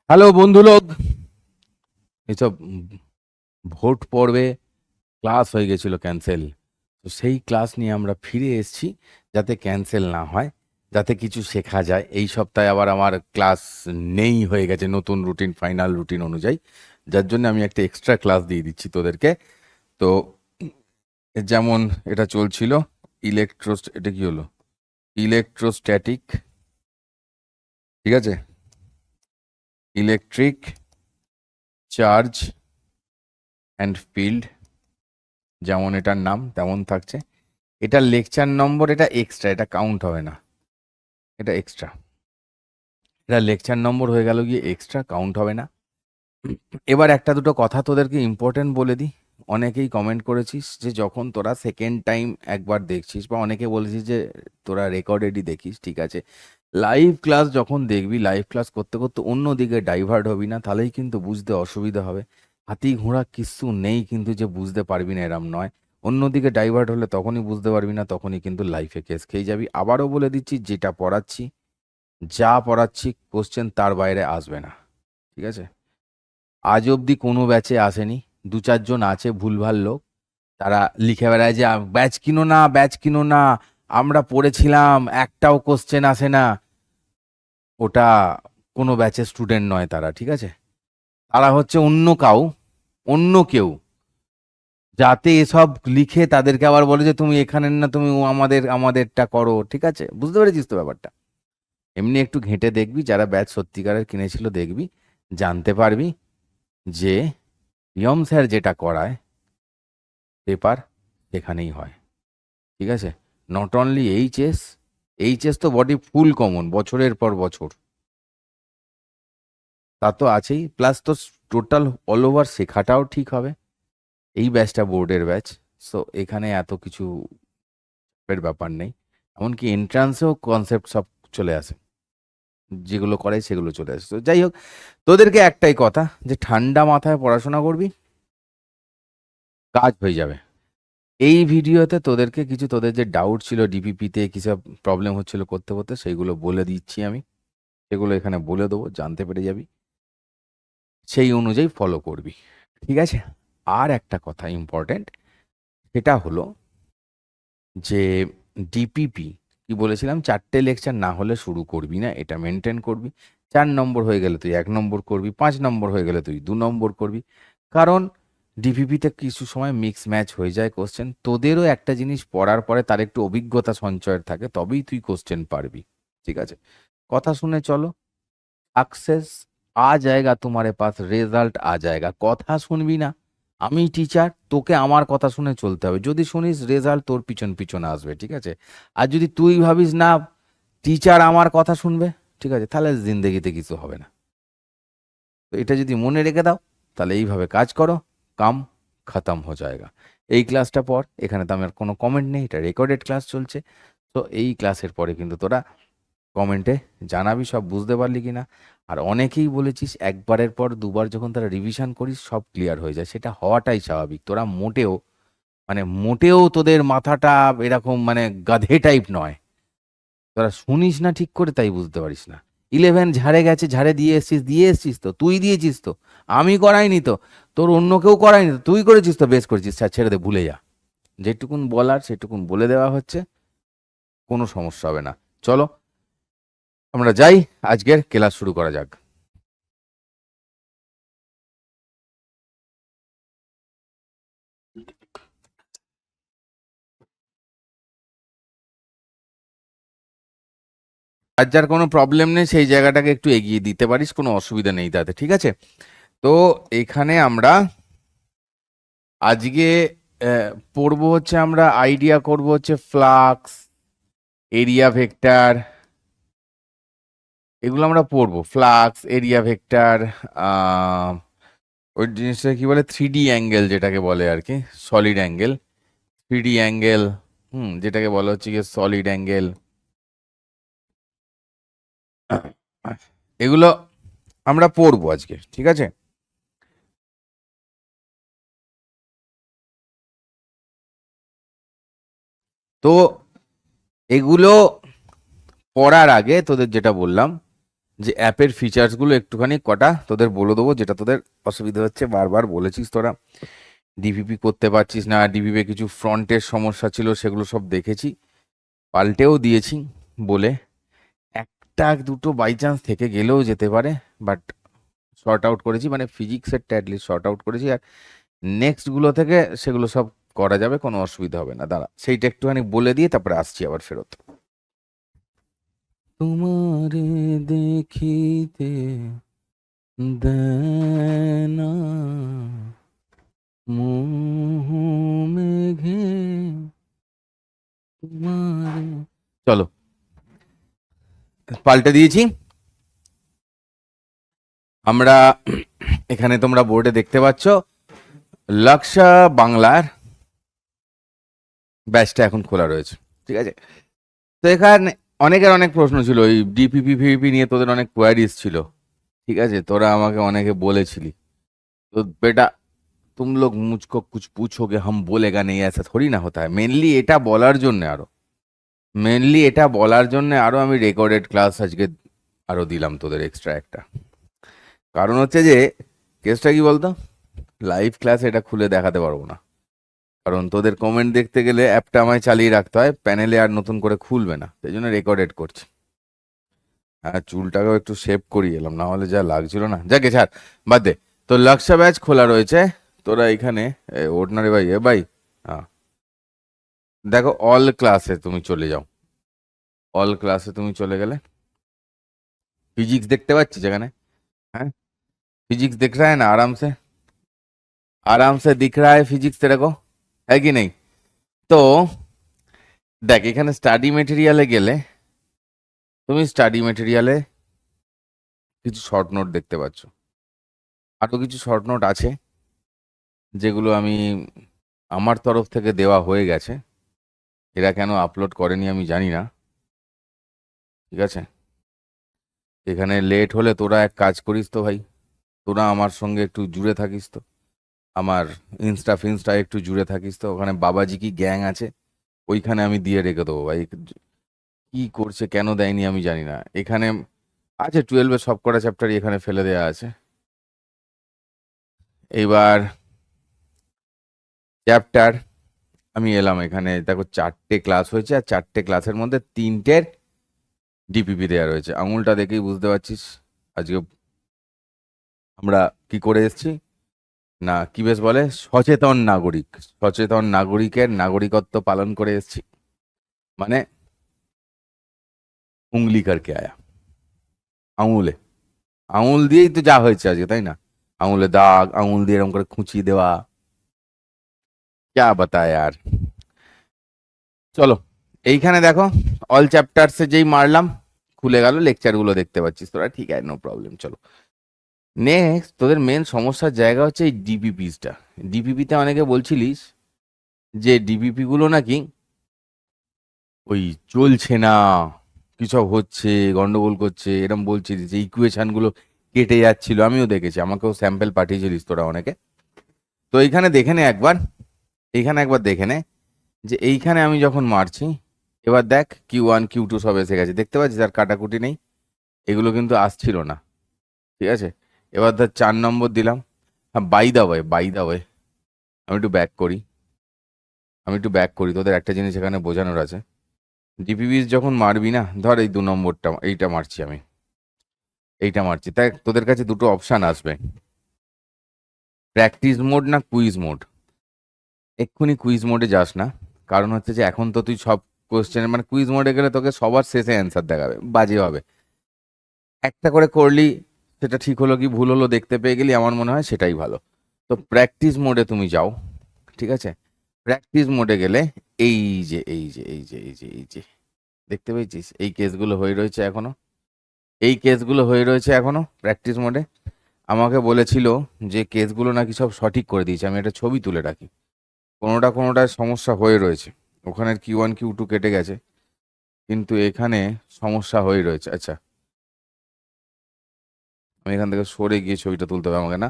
Hello বন্ধুলোক, এইসব vote পর্বে class হয়ে গেছিল ক্যান্সেল। তো সেই ক্লাস নিয়ে আমরা ফিরে এসেছি, যাতে ক্যান্সেল না হয়, যাতে কিছু শেখা যায়। এই সপ্তাহে আবার আমার ক্লাস নেই হয়ে গেছে নতুন রুটিন, ফাইনাল রুটিন অনুযায়ী, যার জন্য আমি একটা এক্সট্রা ক্লাস দিয়ে দিচ্ছি তোদেরকে। তো যেমন এটা চলছিল এটা কি হলো, ইলেকট্রোস্ট্যাটিক, ঠিক আছে, ইলেকট্রিক চার্জ অ্যান্ড ফিল্ড, যেমন এটার নাম তেমন থাকছে। এটা লেকচার নম্বর, এটা এক্সট্রা, এটা কাউন্ট হবে না, এটা এক্সট্রা। এটা লেকচার নম্বর হয়ে গেল গিয়ে এক্সট্রা, কাউন্ট হবে না। এবার একটা দুটো কথা তোদেরকে ইম্পর্টেন্ট বলে দিই। অনেকেই কমেন্ট করেছিস যে যখন তোরা সেকেন্ড টাইম একবার দেখছিস, বা অনেকে বলেছিস যে তোরা রেকর্ডেডই দেখিস, ঠিক আছে, লাইভ ক্লাস যখন দেখবি, লাইভ ক্লাস করতে করতে অন্য দিকে ডাইভার্ট হবি না, তাহলেই কিন্তু বুঝতে অসুবিধা হবে। হাতি ঘোড়া কিচ্ছু নেই কিন্তু যে বুঝতে পারবি না এরম নয়। অন্যদিকে ডাইভার্ট হলে তখনই বুঝতে পারবি না, তখনই কিন্তু লাইফে কেস খেয়ে যাবি। আবারও বলে দিচ্ছি, যেটা পড়াচ্ছি, যা পড়াচ্ছি, কোশ্চেন তার বাইরে আসবে না, ঠিক আছে। আজ অবধি কোনো ব্যাচে আসেনি, দু চারজন আছে ভুলভাল লোক, তারা লিখে বেড়ায় যে ব্যাচ কিনো না, ব্যাচ কিনো না, আমরা পড়েছিলাম, একটাও কোশ্চেন আসে না। ওটা কোনো ব্যাচের স্টুডেন্ট নয় তারা, ঠিক আছে। তারা হচ্ছে অন্য কেউ, যাতে এসব লিখে তাদেরকে আবার বলে যে তুমি এখানে না, তুমি আমাদেরটা করো, ঠিক আছে, বুঝতে পেরেছিস তো ব্যাপারটা। এমনি একটু ঘেঁটে দেখবি, যারা ব্যাচ সত্যিকারের কিনেছিল দেখবি, জানতে পারবি যে ইয়ম স্যার যেটা করায় পেপার সেখানেই হয়, ঠিক আছে। নট অনলি এইচএস তো বডি ফুল কমন বছরের পর বছর, তা তো আছেই, প্লাস তো টোটাল অল ওভার শেখাটাও ঠিক হবে। এই ব্যাচটা বোর্ডের ব্যাচ, সো এখানে এত কিছু এর ব্যাপার নেই। এমনকি এন্ট্রান্সেও কনসেপ্ট সব চলে আসে, যেগুলো করে সেগুলো চলে আসে। তো যাই হোক, তোদেরকে একটাই কথা, যে ঠান্ডা মাথায় পড়াশোনা করবি, কাজ হয়ে যাবে। এই ভিডিওতে তোদেরকে কিছু, তোদের যে ডাউট ছিল ডিপিপিতে কিসব প্রবলেম হচ্ছিল করতে করতে, সেইগুলো বলে দিচ্ছি আমি, সেগুলো এখানে বলে দেবো, জানতে পেরে যাবি, সেই অনুযায়ী ফলো করবি, ঠিক আছে। আর একটা কথা ইম্পর্টেন্ট, সেটা হলো যে ডিপিপি কি বলেছিলাম, 4টে লেকচার না হলে শুরু করবি না, এটা মেনটেন করবি। 4 নম্বর হয়ে গেলে তুই 1 নম্বর করবি, 5 নম্বর হয়ে গেলে তুই 2 নম্বর করবি। কারণ ডিপিপিতে কিছু সময় মিক্স ম্যাচ হয়ে যায় কোশ্চেন, তোদেরও একটা জিনিস পড়ার পরে তার একটু অভিজ্ঞতা সঞ্চয়ের থাকে, তবেই তুই কোশ্চেন পারবি, ঠিক আছে। কথা শুনে চলো, সাকসেস আ জায়গা তোমারে পাস, রেজাল্ট আ জায়গা। কথা শুনবি না, আমি টিচার, তোকে আমার কথা শুনে চলতে হবে। যদি শুনিস, রেজাল্ট তোর পিছন পিছন আসবে, ঠিক আছে। আর যদি তুই ভাবিস না টিচার আমার কথা শুনবে, ঠিক আছে, তাহলে জিন্দেগিতে কিছু হবে না। তো এটা যদি মনে রেখে দাও, তাহলে এইভাবে কাজ করো, কাম খতম হয়ে যায়গা। এই ক্লাসটা পর, এখানে তো আমার কোনো কমেন্ট নেই, এটা রেকর্ডেড ক্লাস চলছে। তো এই ক্লাসের পরে কিন্তু তোরা কমেন্টে জানাবি সব বুঝতে পারলি কিনা। আর অনেকেই বলেছিস একবারের পর দুবার যখন তারা রিভিশন করিস সব ক্লিয়ার হয়ে যায়, সেটা হওয়াটাই স্বাভাবিক। তোরা মোটেও তোদের মাথাটা এরকম গাধে টাইপ নয়। তোরা শুনিস না ঠিক করে, তাই বুঝতে পারিস না। 11 ঝাড়ে গেছে, ঝাড়ে দিয়ে এসছিস তো, তুই দিয়েছিস তো, আমি করাইনি তো, তোর অন্য কেউ করায়নি তো, তুই করেছিস তো, বেশ করেছিস, ছেড়ে দে, ভুলে যা। যেটুকুন বলার সেটুকুন বলে দেওয়া হচ্ছে, কোনো সমস্যা হবে না। চলো আমরা যাই, আজকের ক্লাস শুরু করা যাক। আর যার কোনো প্রবলেম নেই, সেই জায়গাটাকে একটু এগিয়ে দিতে পারিস, কোনো অসুবিধা নেই তাতে, ঠিক আছে। তো এখানে আমরা আজকে পড়বো হচ্ছে, আমরা আইডিয়া করব হচ্ছে ফ্লাক্স, এরিয়া ভেক্টর, এগুলো আমরা পড়বো। ফ্লাক্স, এরিয়া ভেক্টর, ওই জিনিসটা কি বলে, 3D অ্যাঙ্গেল যেটাকে বলে আর কি, সলিড অ্যাঙ্গেল, 3D অ্যাঙ্গেল, যেটাকে বলা হচ্ছে কি সলিড অ্যাঙ্গেল, এগুলো আমরা পড়বো আজকে, ঠিক আছে। তো এগুলো পড়ার আগে তোদের যেটা বললাম, যে অ্যাপের ফিচার্সগুলো একটুখানি কটা তোদের বলে দেবো, যেটা তোদের অসুবিধা হচ্ছে, বারবার বলেছিস তোরা ডিপিপি করতে পারছিস না, ডিপিপি কিছু ফ্রন্টের সমস্যা ছিল, সেগুলো সব দেখেছি, পাল্টেও দিয়েছি বলে একটা দুটো বাই চান্স থেকে গেলেও যেতে পারে, বাট শর্ট আউট করেছি, মানে ফিজিক্সেরটা অ্যাটলিস্ট শর্ট আউট করেছি, আর নেক্সটগুলো থেকে সেগুলো সব করা যাবে, কোনো অসুবিধা হবে না। দাঁড়া সেইটা একটুখানি বলে দিয়ে তারপরে আসছি আবার ফেরত। তোমারে দেখিতে দেনা মোহ মেঘে তোমারে, চলো পাল্টে দিয়েছি আমরা। এখানে তোমরা বোর্ডে দেখতে পাচ্ছ লাক্সা বাংলার ব্যাচটা এখন খোলা রয়েছে, ঠিক আছে। তো এখানে অনেকের অনেক প্রশ্ন ছিল, ওই ডিপিপি ফিপিপি নিয়ে তোদের অনেক কোয়ারিজ ছিল, ঠিক আছে, তোরা আমাকে অনেকে বলেছিলি। তো বেটা तुम लोग मुझको कुछ पूछोगे हम बोलेगा नहीं, ऐसा थोड़ी ना होता है। মেনলি এটা বলার জন্য আরো, মেনলি এটা বলার জন্য আরো আমি রেকর্ডেড ক্লাস আজকে আরো দিলাম তোদের এক্সট্রা একটা। কারণ হচ্ছে যে কেসটা কি বলতো, লাইভ ক্লাস এটা খুলে দেখাতে পারবো না, কারণ তোদের কমেন্ট দেখতে গেলে অ্যাপটা আমায় চালিয়ে রাখতে হয়, প্যানেলে আর নতুন করে খুলবে না, সেই জন্য রেকর্ডেড করছি। হ্যাঁ, চুলটাকেও একটু শেভ করিয়ে এলাম, না হলে যা লাগছিল না, যাকে ছাড়, বাদ দে। তো লাক্সা ব্যাচ খোলা রয়েছে, তোরা এখানে ওঠ না রে ভাই, এ ভাই, হ্যাঁ দেখো অল ক্লাসে তুমি চলে যাও, অল ক্লাসে তুমি চলে গেলে फिजिक्स देखते पाচ্ছিস এখানে, হ্যাঁ फिजिक्स दिख रहा है ना, आराम से दिख रहा है फिजिक्स तेरे को, है कि नहीं? তো দেখ এখানে স্টাডি মেটেরিয়ালে গেলে তুমি স্টাডি মেটেরিয়ালে কিছু শর্ট নোট দেখতে পাচ্ছ, আরো কিছু শর্ট নোট আছে যেগুলো আমি আমার তরফ থেকে দেওয়া হয়ে গেছে, এরা কেন আপলোড করেনি আমি জানি না, ঠিক আছে। এখানে লেট হলে তোরা এক কাজ করিস তো ভাই, তোরা আমার সঙ্গে একটু জুড়ে থাকিস তো, আমার ইনস্টা ফিনস্টা একটু জুড়ে থাকিস তো, ওখানে বাবাজি কি গ্যাং আছে, ওইখানে আমি দিয়ে রেখে দেবো ভাই। কি করছে কেন দেয়নি আমি জানি না, এখানে আছে 12-এর সব কটা চ্যাপ্টারই এখানে ফেলে দেওয়া আছে। এইবার চ্যাপ্টার আমি এলাম এখানে, দেখো 4টে ক্লাস হয়েছে, আর 4টে ক্লাসের মধ্যে 3টের ডিপিপি দেওয়া রয়েছে, আঙুলটা দেখেই বুঝতে পারছিস আজকে আমরা কি করে এসেছি না, কি বেশ বলে সচেতন নাগরিক, সচেতন নাগরিকের নাগরিকত্ব পালন করে এসেছি, মানে উংলি করকে আয়া, আঙুলে, আঙুল দিয়েই তো যা হয়েছে আজকে, তাই না? আঙুলে দাগ, আঙুল দিয়ে এরকম করে খুঁচিয়ে দেওয়া, ক্যা বাতায় আর। চলো এইখানে দেখো অল চ্যাপ্টার্সে যেই মারলাম খুলে গেল, লেকচারগুলো দেখতে পাচ্ছিস তোরা, ঠিক আছে, নো প্রবলেম। চলো নেক্সট, তোদের মেন সমস্যার জায়গা হচ্ছে এই ডিপিপিসটা। ডিপিপিতে অনেকে বলছিলিস যে ডিপিপি গুলো নাকি ওই চলছে না, কি সব হচ্ছে, গন্ডগোল করছে, এরকম বলছিলিস, যে ইকুয়েশন গুলো কেটে যাচ্ছিল, আমিও দেখেছি, আমাকেও স্যাম্পল পাঠিয়েছিলিস তোরা অনেকে। তো এইখানে দেখে নে একবার, এইখানে একবার দেখে নে যে এইখানে আমি যখন মারছি, এবার দেখ Q1 Q2 সব এসে গেছে, দেখতে পাচ্ছিস, আর কাটাকুটি নেই, এগুলো কিন্তু আসছিল না, ঠিক আছে। এবার ধর 4 নম্বর দিলাম। হ্যাঁ, বাই দা ওয়ে আমি একটু ব্যাক করি তোদের একটা জিনিস এখানে বোঝানোর আছে। ডিপিবিস যখন মারবি না, ধর এই 2 নম্বরটা, এইটা মারছি আমি, এইটা মারছি, তাই তোদের কাছে দুটো অপশান আসবে, প্র্যাকটিস মোড না কুইজ মোড। এক্ষুনি কুইজ মোডে যাস না, কারণ হচ্ছে যে এখন তো তুই সব কোশ্চেনের, মানে কুইজ মোডে গেলে তোকে সবার শেষে অ্যান্সার দেখাবে, বাজে হবে। একটা করে করলি, সেটা ঠিক হলো কি ভুল হলো দেখতে পেয়ে গেলি, আমার মনে হয় সেটাই ভালো। তো প্র্যাকটিস মোডে তুমি যাও, ঠিক আছে। প্র্যাকটিস মোডে গেলে এই যে এই যে এই যে এই যে এই যে দেখতে পেয়েছিস, এই কেসগুলো হয়ে রয়েছে এখনো, এই কেসগুলো হয়ে রয়েছে এখনো প্র্যাকটিস মোডে। আমাকে বলেছিল যে কেসগুলো নাকি সব সঠিক করে দিয়েছে, আমি একটা ছবি তুলে রাখি, কোনোটা কোনোটায় সমস্যা হয়ে রয়েছে, ওখানে Q1 Q2 কেটে গেছে, কিন্তু এখানে সমস্যা হয়ে রয়েছে। আচ্ছা, আমি এখান থেকে সরে গিয়ে ছবিটা তুলতে হবে আমাকে, না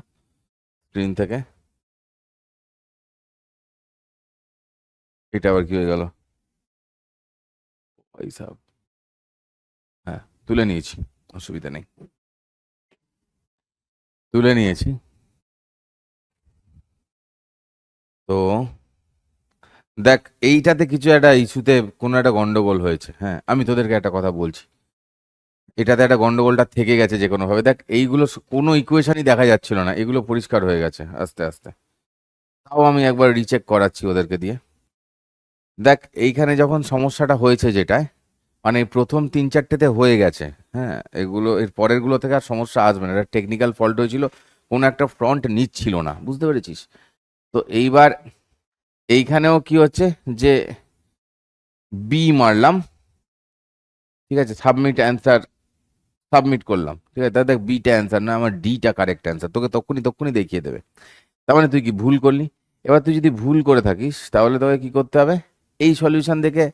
স্ক্রিন থেকে, এটা আবার কি হয়ে গেল ভাই সাহেব, হ্যাঁ তুলে নিয়েছি, অসুবিধা নেই, তুলে নিয়েছি। তো দেখ, এইটাতে কিছু একটা ইস্যুতে কোনো একটা গন্ডগোল হয়েছে। হ্যাঁ, আমি তোদেরকে একটা কথা বলছি, এটাতে একটা গন্ডগোলটা থেকে গেছে যে কোনোভাবে। দেখ, এইগুলো কোনো ইকুয়েশনই দেখা যাচ্ছিল না, এগুলো পরিষ্কার হয়ে গেছে আস্তে আস্তে। তাও আমি একবার রিচেক করাচ্ছি ওদেরকে দিয়ে। দেখ, এইখানে যখন সমস্যাটা হয়েছে যেটায়, মানে এই প্রথম 3-4টেতে হয়ে গেছে। হ্যাঁ, এগুলো এর পরের গুলো থেকে আর সমস্যা আসবে না। এটা টেকনিক্যাল ফল্ট হয়েছিল, কোনো একটা ফ্রন্ট নিচ্ছিল না, বুঝতে পেরেছিস? তো এইবার এইখানেও কি হচ্ছে যে বি মারলাম, ঠিক আছে, সাবমিট অ্যান্সার, সাবমিট করলাম, ঠিক আছে। তাহলে দেখ, বিটা অ্যান্সার না, আমার ডিটা কারেক্ট অ্যান্সার, তোকে তক্ষুনি তক্ষুনি দেখিয়ে দেবে। তার মানে তুই কি ভুল করলি? এবার তুই যদি ভুল করে থাকিস তাহলে তোকে কি করতে হবে? এই সলিউশন দেখে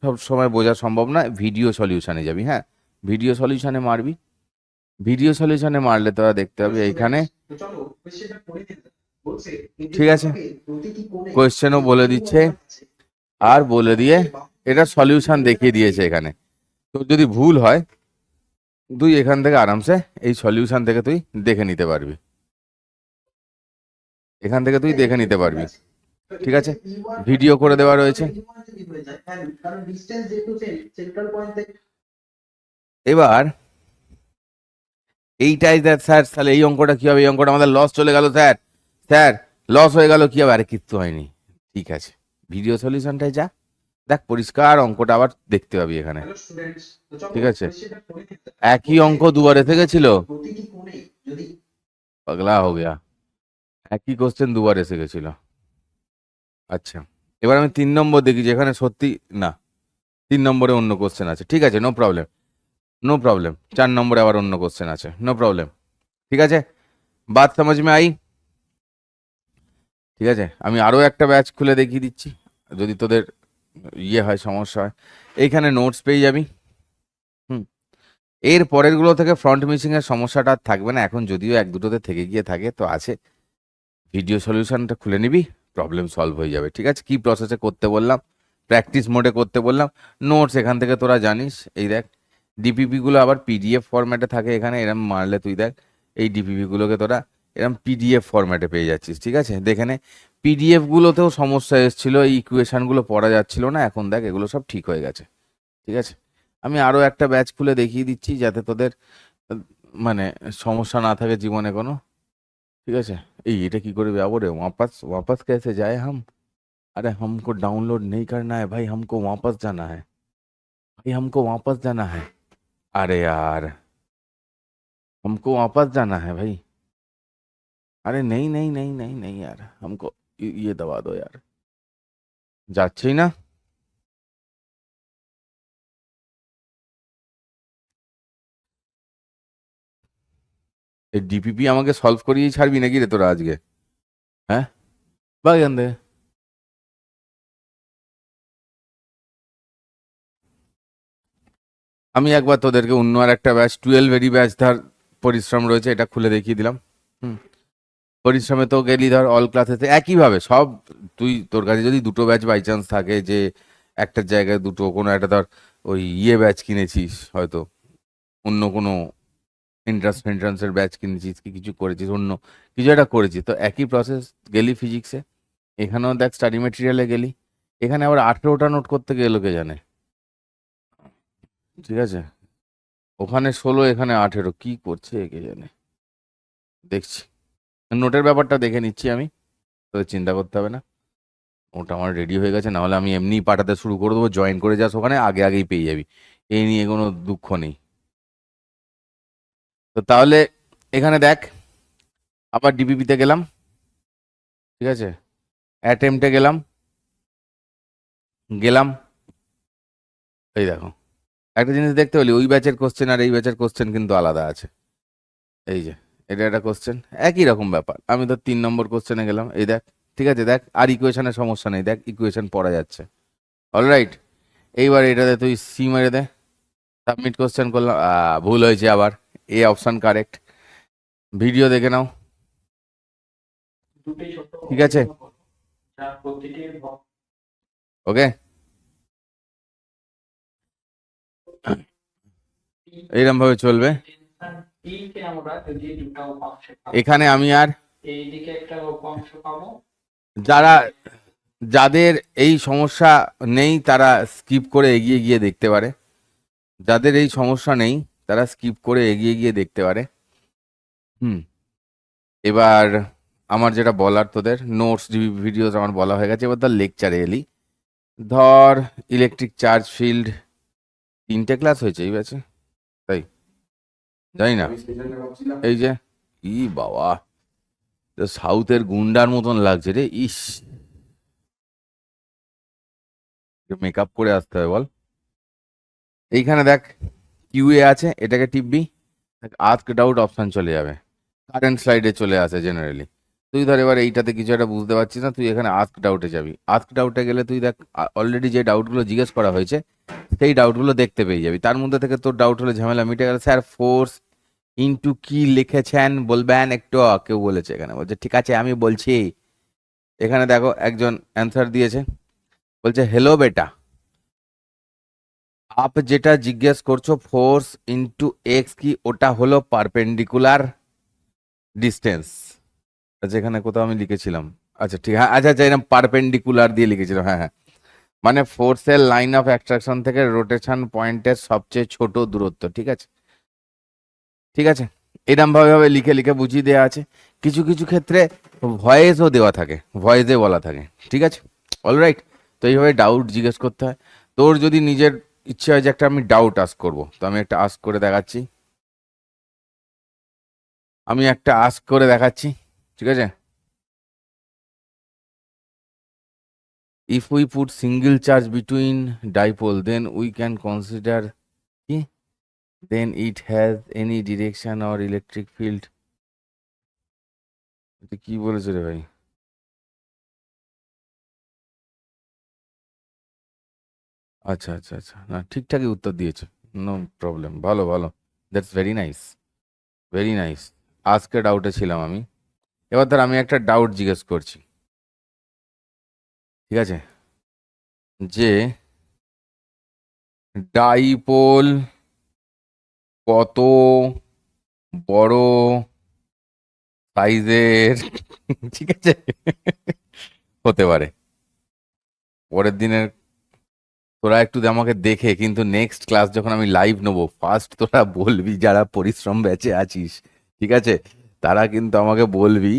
সব সময় বোঝা সম্ভব না, ভিডিও সলিউশনে যাবি। হ্যাঁ, ভিডিও সলিউশনে মারবি। ভিডিও সলিউশনে মারলে তোরা দেখতে হবে এইখানে, ঠিক আছে, কোয়েশ্চেনও বলে দিচ্ছে আর বলে দিয়ে এটা সলিউশন দেখিয়ে দিয়েছে এখানে। তোর যদি ভুল হয় তুই এখান থেকে আরামসে এই সলিউশন থেকে তুই দেখে নিতে পারবি, এখান থেকে তুই দেখে নিতে পারবি, ঠিক আছে। ভিডিও করে দেওয়া রয়েছে। এবার এইটাই দেখ স্যার, তাহলে এই অঙ্কটা কি হবে? এই অঙ্কটা আমাদের লস চলে গেল স্যার, স্যার লস হয়ে গেল, কি হবে? আরে কিচ্ছু হয়নি, ঠিক আছে, ভিডিও সলিউশনটাই যা, দেখ পরিষ্কার অঙ্কটা আবার দেখতে পাবি এখানে, ঠিক আছে। একই অঙ্ক দুবার এসে গেছিল, পাগলা হো গেয়া, একই কোশ্চেন দুবার এসে গেছিল। আচ্ছা, এবার আমি 3 নম্বর দেখি যেখানে সত্যি না, 3 নম্বরে অন্য কোশ্চেন আছে, ঠিক আছে, নো প্রবলেম, নো প্রবলেম। 4 নম্বরে আবার অন্য কোশ্চেন আছে, নো প্রবলেম, ঠিক আছে। বাত समझ में आई? ঠিক আছে, আমি আরও একটা ব্যাচ খুলে দেখিয়ে দিচ্ছি যদি তোদের ইয়ে হয়, সমস্যা হয়। এইখানে নোটস পেয়ে যাবি। হুম, এর পরেরগুলো থেকে ফ্রন্ট মিসিং এর সমস্যাটা আর থাকবে না এখন, যদিও 1-2টোতে থেকে গিয়ে থাকে তো আছে। ভিডিও সলিউশনটা খুলে নিবি, প্রবলেম সলভ হয়ে যাবে, ঠিক আছে। কি প্রসেসে করতে বললাম, প্র্যাকটিস মোডে করতে বললাম। নোটস এখান থেকে তোরা জানিস, এই দেখ ডিপিপি গুলো আবার পিডিএফ ফরম্যাটে থাকে এখানে, এরম মারলে তুই দেখ এই ডিপিপি গুলোকে তোরা এরম পিডিএফ ফরম্যাটে পেয়ে যাচ্ছিস, ঠিক আছে। দেখে নে, পিডিএফ গুলোতেও সমস্যা এসেছিল, এই ইকুয়েশন গুলো পড়া যাচ্ছিল না, এখন দেখ এগুলো সব ঠিক হয়ে গেছে, ঠিক আছে। আমি আরও একটা ব্যাচ খুলে দেখিয়ে দিচ্ছি যাতে তোদের আহ, মানে সমস্যা না থাকে জীবনে কোনো, ঠিক আছে। এই এটা কি করে যাবো রে, वापस वापस कैसे जाए हम? अरे हमको डाउनलोड नहीं करना है भाई, हमको वापस जाना है भाई, हमको वापस जाना है। अरे यार, हमको वापस जाना है भाई। अरे नहीं नहीं नहीं नहीं नहीं यार, हमको ये दबा दो यार, যাচ্ছেই না। এই ডিপিপি আমাকে সলভ করিয়েই ছাড়বি নাকি রে তোরা আজকে? হ্যাঁ, বা এখান থেকে। আমি একবার তোদেরকে অন্য আর একটা ব্যাচ 12 ব্যাচ ধর পরিশ্রম রয়েছে, এটা খুলে দেখিয়ে দিলাম। হুম, পরিশ্রমে তো গেলি ধর অল ক্লাসেতে একইভাবে সব। তুই তোর কাছে যদি দুটো ব্যাচ বাই চান্স থাকে যে একটার জায়গায় দুটো, কোনো একটা ধর ওই ইয়ে ব্যাচ কিনেছিস হয়তো, অন্য কোনো এন্ট্রান্সের ব্যাচ কিনেছিস কি কিছু করেছিস, অন্য কিছু একটা করেছিস, তো একই প্রসেস। গেলি ফিজিক্সে, এখানেও দেখ স্টাডি মেটেরিয়ালে গেলি, এখানে আবার 18টা নোট করতে গেলো কে জানে, ঠিক আছে। ওখানে 16, এখানে 18, কি করছে কে জানে, দেখছি। নোটের ব্যাপারটা দেখে নিচ্ছি আমি, তো চিন্তা করতে হবে না। ওটা আমার রেডি হয়ে গেছে, নাহলে আমি এমনিই পাঠাতে শুরু করে দেবো, জয়েন করে যাস ওখানে, আগে আগেই পেয়ে যাবি, এই নিয়ে কোনো দুঃখ নেই। তো তাহলে এখানে দেখ, আবার ডিপিপিতে গেলাম, ঠিক আছে, অ্যাটেম্পটে গেলাম, গেলাম, এই দেখো একটা জিনিস দেখতে পেলি, ওই ব্যাচের কোশ্চেন আর এই ব্যাচের কোশ্চেন কিন্তু আলাদা আছে। এই যে এটা একটা কোশ্চেন, একই রকম ব্যাপার। আমি তো 3 নম্বর কোশ্চেনে গেলাম, এই দেখ, ঠিক আছে, দেখ আর ইকুয়েশনের সমস্যা নেই, দেখ ইকুয়েশন পড়া যাচ্ছে, অলরাইট। এইবার এটাতে তুই সি মেরে দে, সাবমিট কোশ্চেন করলাম, ভুল হয়েছে আবার, এ অপশন কারেক্ট। ভিডিও দেখে নাও, ঠিক আছে, ওকে। এইরকম ভাবে চলবে। এখানে আমি আর যারা যাদের এই সমস্যা নেই তারা স্কিপ করে এগিয়ে গিয়ে দেখতে পারে, যাদের এই সমস্যা নেই তারা স্কিপ করে এগিয়ে গিয়ে দেখতে পারে। হুম, এবার আমার যেটা বলার, তোদের নোটস ভিডিওস আমার বলা হয়ে গেছে, এবার ধর লেকচারে এলি। ধর ইলেকট্রিক চার্জ ফিল্ড 3টে ক্লাস হয়েছে এই ব্যাচে, তাই জানি না। এই যে ই বাবা, সাউথের গুন্ডার মতন লাগছে রে, ইস, মেকআপ করে আসতে হবে বল। এইখানে দেখ কিউএ আছে, এটাকে টিপবি, আস্ক ডাউট অপশন চলে যাবে, কারেন্ট স্লাইডে চলে আসে জেনারেলি। তুই ধর এবার এইটাতে কিছু একটা বুঝতে পারছিস না, তুই এখানে আস্ক ডাউটে যাবি। আস্ক ডাউটে গেলে তুই দেখ অলরেডি যে ডাউটগুলো জিজ্ঞেস করা হয়েছে সেই ডাউটগুলো দেখতে পেয়ে যাবি। তার মধ্যে থেকে তোর ডাউট হলে ঝামেলা মিটে গেল। স্যার ফোর্স ইনটু কি লিখেছেন বলবেন একটু, কেউ বলেছে এখানে, বলছে ঠিক আছে আমি বলছি। এখানে দেখো একজন অ্যান্সার দিয়েছে, বলছে হ্যালো বেটা, আপ যেটা জিজ্ঞেস করছো ফোর্স ইনটু এক্স কি, ওটা হলো পারপেন্ডিকুলার ডিস্টেন্স। আচ্ছা এখানে কোথাও আমি লিখেছিলাম, আচ্ছা ঠিক, হ্যাঁ আচ্ছা আচ্ছা, এরকম পারপেন্ডিকুলার দিয়ে লিখেছিলাম, হ্যাঁ হ্যাঁ, মানে ফোর্সের লাইন অফ অ্যাট্রাকশন থেকে রোটেশন পয়েন্টের সবচেয়ে ছোট দূরত্ব, ঠিক আছে ঠিক আছে। এরম ভাবে লিখে লিখে বুঝিয়ে দেওয়া আছে। কিছু কিছু ক্ষেত্রে ভয়েসও দেওয়া থাকে, ভয়েসে বলা থাকে, ঠিক আছে, অলরাইট। তো এইভাবে ডাউট জিজ্ঞেস করতে হয়। তোর যদি নিজের ইচ্ছে হয় যে একটা আমি ডাউট আস্ক করবো, তো আমি একটা আস্ক করে দেখাচ্ছি, ঠিক আছে। If we put single charge between dipole, then we can consider কি, then it has any direction or electric field. এটা কি বলেছে রে ভাই? আচ্ছা আচ্ছা আচ্ছা, না ঠিকঠাকই উত্তর দিয়েছে, নো প্রবলেম, ভালো ভালো, that's very nice, very nice. আজকে ডাউটে ছিলাম আমি। এবার ধর আমি একটা ডাউট জিজ্ঞেস করছি, ঠিক আছে, যে ডাইপোল কত বড় সাইজের ঠিক আছে হতে পারে। পরের দিনের তোরা একটু আমাকে দেখে, কিন্তু নেক্সট ক্লাস যখন আমি লাইভ নেবো, ফার্স্ট তোরা বলবি যারা পরিশ্রম ব্যাচে আছিস, ঠিক আছে, তারা কিন্তু আমাকে বলবি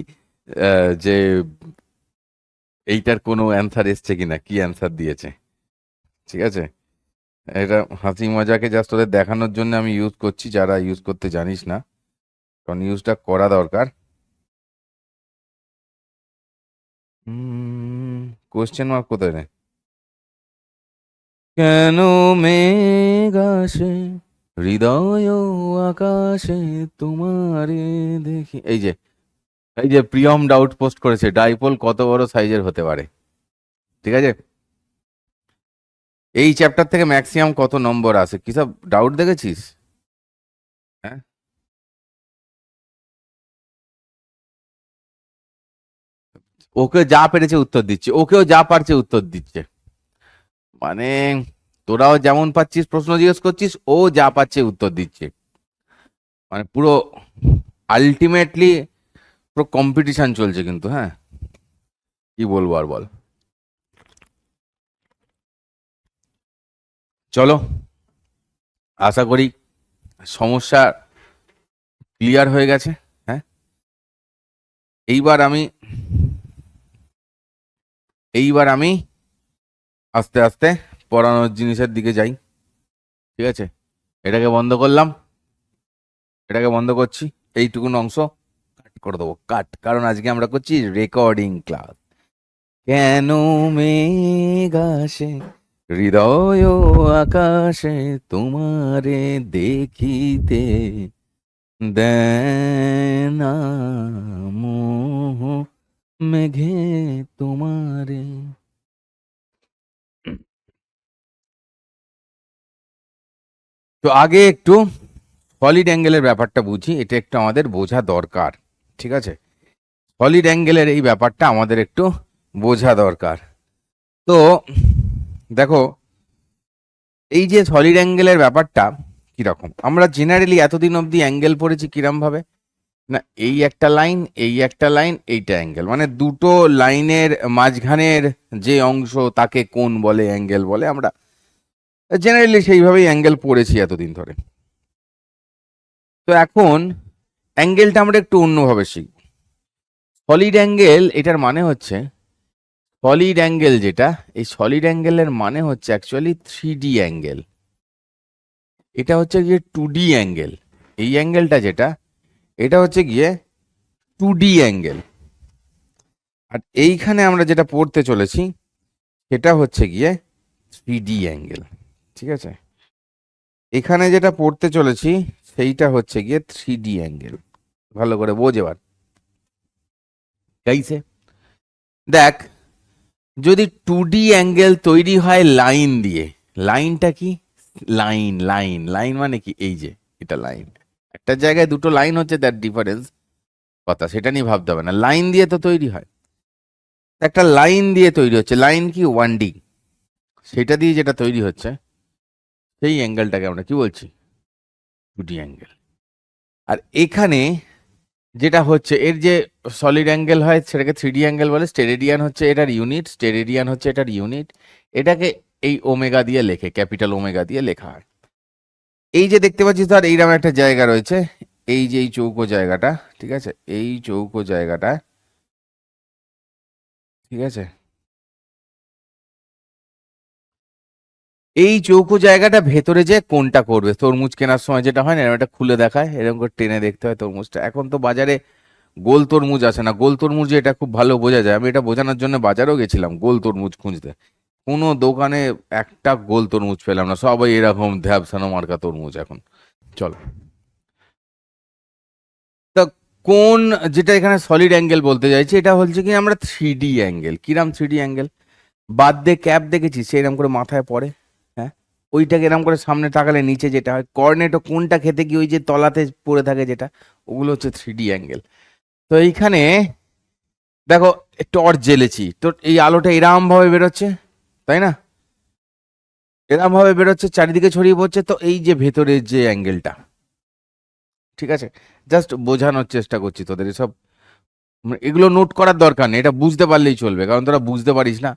যে এইটার কোনো অ্যান্সার এসছে কিনা, কি অ্যান্সার দিয়েছে, ঠিক আছে। এটা হাসি মজাকে জাস্ট তোদের দেখানোর জন্য আমি ইউজ করছি, যারা ইউজ করতে জানিস না, কারণ ইউজটা করা দরকার। কোশ্চেন মার্ক কোথায় রে? কেন মেঘ আসে হৃদয় আকাশে তোমারে দেখি, এই যে প্রিয়ম ডাউট পোস্ট করেছে, ডাইপোল কত বড় সাইজের হতে পারে, ঠিক আছে। এই চ্যাপ্টার থেকে ম্যাক্সিমাম কত নম্বর আসে, কি সব ডাউট দেখেছিস? হ্যাঁ, ওকে যা পেরেছে উত্তর দিচ্ছে, ওকেও যা পারছে উত্তর দিচ্ছে, মানে তোরাও যেমন পাচ্ছিস প্রশ্ন জিজ্ঞেস করছিস, ও যা পাচ্ছে উত্তর দিচ্ছে, মানে পুরো আলটিমেটলি পুরো কম্পিটিশন চলছে কিন্তু, হ্যাঁ কি বলবো আর বল। চলো, আশা করি সমস্যা ক্লিয়ার হয়ে গেছে। হ্যাঁ, এইবার আমি আস্তে আস্তে পড়ানোর জিনিসের দিকে যাই, ঠিক আছে। এটাকে বন্ধ করলাম, এটাকে বন্ধ করছি, এইটুকুন অংশ কাট করে দেবো, কাট, কারণ আজকে আমরা করছি রেকর্ডিং ক্লাস। কেন মেঘ আসে হৃদয় আকাশে তোমারে দেখিতে দেনা মোহ মেঘে তোমারে। তো আগে একটু সলিড অ্যাঙ্গেলের ব্যাপারটা বুঝি, এটা একটু আমাদের বোঝা দরকার, ঠিক আছে। সলিড অ্যাঙ্গেলের এই ব্যাপারটা আমাদের একটু বোঝা দরকার। তো দেখো, এই যে সলিড অ্যাঙ্গেলের ব্যাপারটা, কিরকম, আমরা জেনারেলি এতদিন অবধি অ্যাঙ্গেল পড়েছি কিরম ভাবে, না এই একটা লাইন, এই একটা লাইন, এইটা অ্যাঙ্গেল, মানে দুটো লাইনের মাঝখানের যে অংশ তাকে কোণ বলে, অ্যাঙ্গেল বলে, আমরা জেনারেলি সেইভাবেই অ্যাঙ্গেল পড়েছি এতদিন ধরে। তো এখন অ্যাঙ্গেলটা আমরা একটু অন্যভাবে শিখব। সলিড অ্যাঙ্গেল, এটার মানে হচ্ছে সলিড অ্যাঙ্গেল, যেটা এই সলিড অ্যাঙ্গেলের মানে হচ্ছে অ্যাকচুয়ালি 3D অ্যাঙ্গেল। এটা হচ্ছে গিয়ে 2D অ্যাঙ্গেল। এই অ্যাঙ্গেলটা যেটা, এটা হচ্ছে গিয়ে 2D অ্যাঙ্গেল। আর এইখানে আমরা যেটা পড়তে চলেছি সেটা হচ্ছে গিয়ে 3D অ্যাঙ্গেল। ঠিক আছে, এখানে যেটা পড়তে চলেছি সেইটা হচ্ছে গিয়ে 3D অ্যাঙ্গেল। ভালো করে বোঝ এবার গাইছে। দেখ, যদি 2D অ্যাঙ্গেল তৈরি হয় লাইন দিয়ে, লাইনটা কি, লাইন লাইন লাইন মানে কি, এই যে এটা লাইন, একটা জায়গায় দুটো লাইন হচ্ছে, দ্যাট ডিফারেন্স কথা, সেটা নিয়ে ভাবতে হবে না, লাইন দিয়ে তো তৈরি হয়। একটা লাইন দিয়ে তৈরি হচ্ছে, লাইন কি 1D, সেটা দিয়ে যেটা তৈরি হচ্ছে সেই অ্যাঙ্গেলটাকে আমরা কি বলছি, 2D অ্যাঙ্গেল। আর এখানে যেটা হচ্ছে, এর যে সলিড অ্যাঙ্গেল হয় সেটাকে 3D অ্যাঙ্গেল বলে। স্টেরেডিয়ান হচ্ছে এটার ইউনিট, স্টেরেডিয়ান হচ্ছে এটার ইউনিট। এটাকে এই ওমেগা দিয়ে লেখে, ক্যাপিটাল ওমেগা দিয়ে লেখা হয়। এই যে দেখতে পাচ্ছিস ধর এইরকম একটা জায়গা রয়েছে, এই যে এই চৌকো জায়গাটা, ঠিক আছে, এই চৌকো জায়গাটা, ঠিক আছে, এই চৌকো জায়গাটা ভেতরে যে কোনটা করবে, তরমুজ কেনার সময় যেটা হয় না, এরকম একটা খুলে দেখায়, এরকম করে টেনে দেখতে হয় তরমুজটা। এখন তো বাজারে গোল তরমুজ আসে না, গোল তরমুজে এটা খুব ভালো বোঝা যায়। আমি এটা বোঝানোর জন্য বাজারেও গেছিলাম গোল তরমুজ খুঁজতে, কোনো দোকানে একটা গোল তরমুজ পেলাম না, সবাই এরকম ধ্যাবসানো মার্কা তরমুজ এখন। চলো, তা কোন, যেটা এখানে সলিড অ্যাঙ্গেল বলতে চাইছি, এটা হচ্ছে কি আমরা 3D অ্যাঙ্গেল। কিরাম 3D অ্যাঙ্গেল, বাদ দিয়ে ক্যাপ দেখেছি সেরকম করে মাথায় পড়ে, হ্যাঁ, ওইটাকে এরকম করে সামনে তাকালে নিচে যেটা হয়, কর্নেটো কোনটা খেতে কি ওই যে তলাতে পড়ে থাকে যেটা, ওগুলো হচ্ছে 3D অ্যাঙ্গেল। তো এইখানে দেখো টর্চ জ্বেলেছি, তো এই আলোটা এরম ভাবে বেরোচ্ছে, তাই না, এরম ভাবে বেরোচ্ছে, চারিদিকে ছড়িয়ে পড়ছে। তো এই যে ভেতরের যে অ্যাঙ্গেলটা, ঠিক আছে, জাস্ট বোঝানোর চেষ্টা করছি তোদের, এসব এগুলো নোট করার দরকার নেই, এটা বুঝতে পারলেই চলবে, কারণ তোরা বুঝতে পারিস না,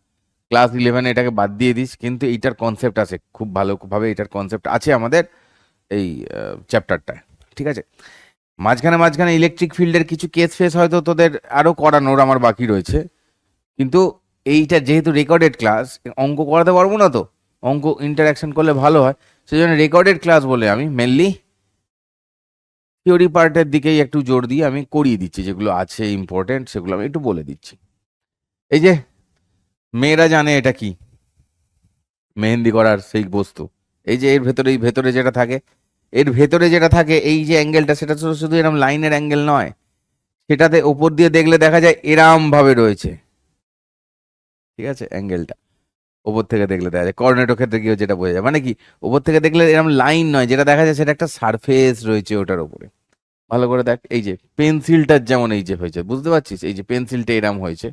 ক্লাস 11 এটাকে বাদ দিয়ে দিস, কিন্তু এইটার কনসেপ্ট আছে খুব ভালোভাবে, এটার কনসেপ্ট আছে আমাদের এই চ্যাপ্টারটায়, ঠিক আছে। মাঝখানে মাঝখানে ইলেকট্রিক ফিল্ডের কিছু কেস ফেস হয়তো তোদের আরও করানোর আমার বাকি রয়েছে, কিন্তু এইটা যেহেতু রেকর্ডেড ক্লাস, অঙ্ক করাতে পারবো না, তো অঙ্ক ইন্টারাকশন করলে ভালো হয়, সেই জন্য রেকর্ডেড ক্লাস বলে আমি মেনলি থিওরি পার্টের দিকেই একটু জোর দিয়ে আমি করিয়ে দিচ্ছি, যেগুলো আছে ইম্পর্টেন্ট সেগুলো আমি একটু বলে দিচ্ছি। এই যে মেয়েরা জানে এটা কি, মেহেন্দি করার সেই বস্তু, এই যে এর ভেতরে, এই ভেতরে যেটা থাকে, এর ভেতরে যেটা থাকে এই যে অ্যাঙ্গেলটা, সেটা তো শুধু এরকম লাইনের অ্যাঙ্গেল নয়, সেটাতে ওপর দিয়ে দেখলে দেখা যায় এরম ভাবে রয়েছে, ঠিক আছে, অ্যাঙ্গেলটা ওপর থেকে দেখলে দেখা যায়, কর্নেটো ক্ষেত্রে গিয়ে যেটা বোঝা যায়, মানে কি ওপর থেকে দেখলে এরকম লাইন নয়, যেটা দেখা যায় সেটা একটা সারফেস রয়েছে ওটার উপরে। ভালো করে দেখ, এই যে পেন্সিলটার যেমন এই যে হয়েছে, বুঝতে পারছিস, এই যে পেন্সিলটা এরম হয়েছে,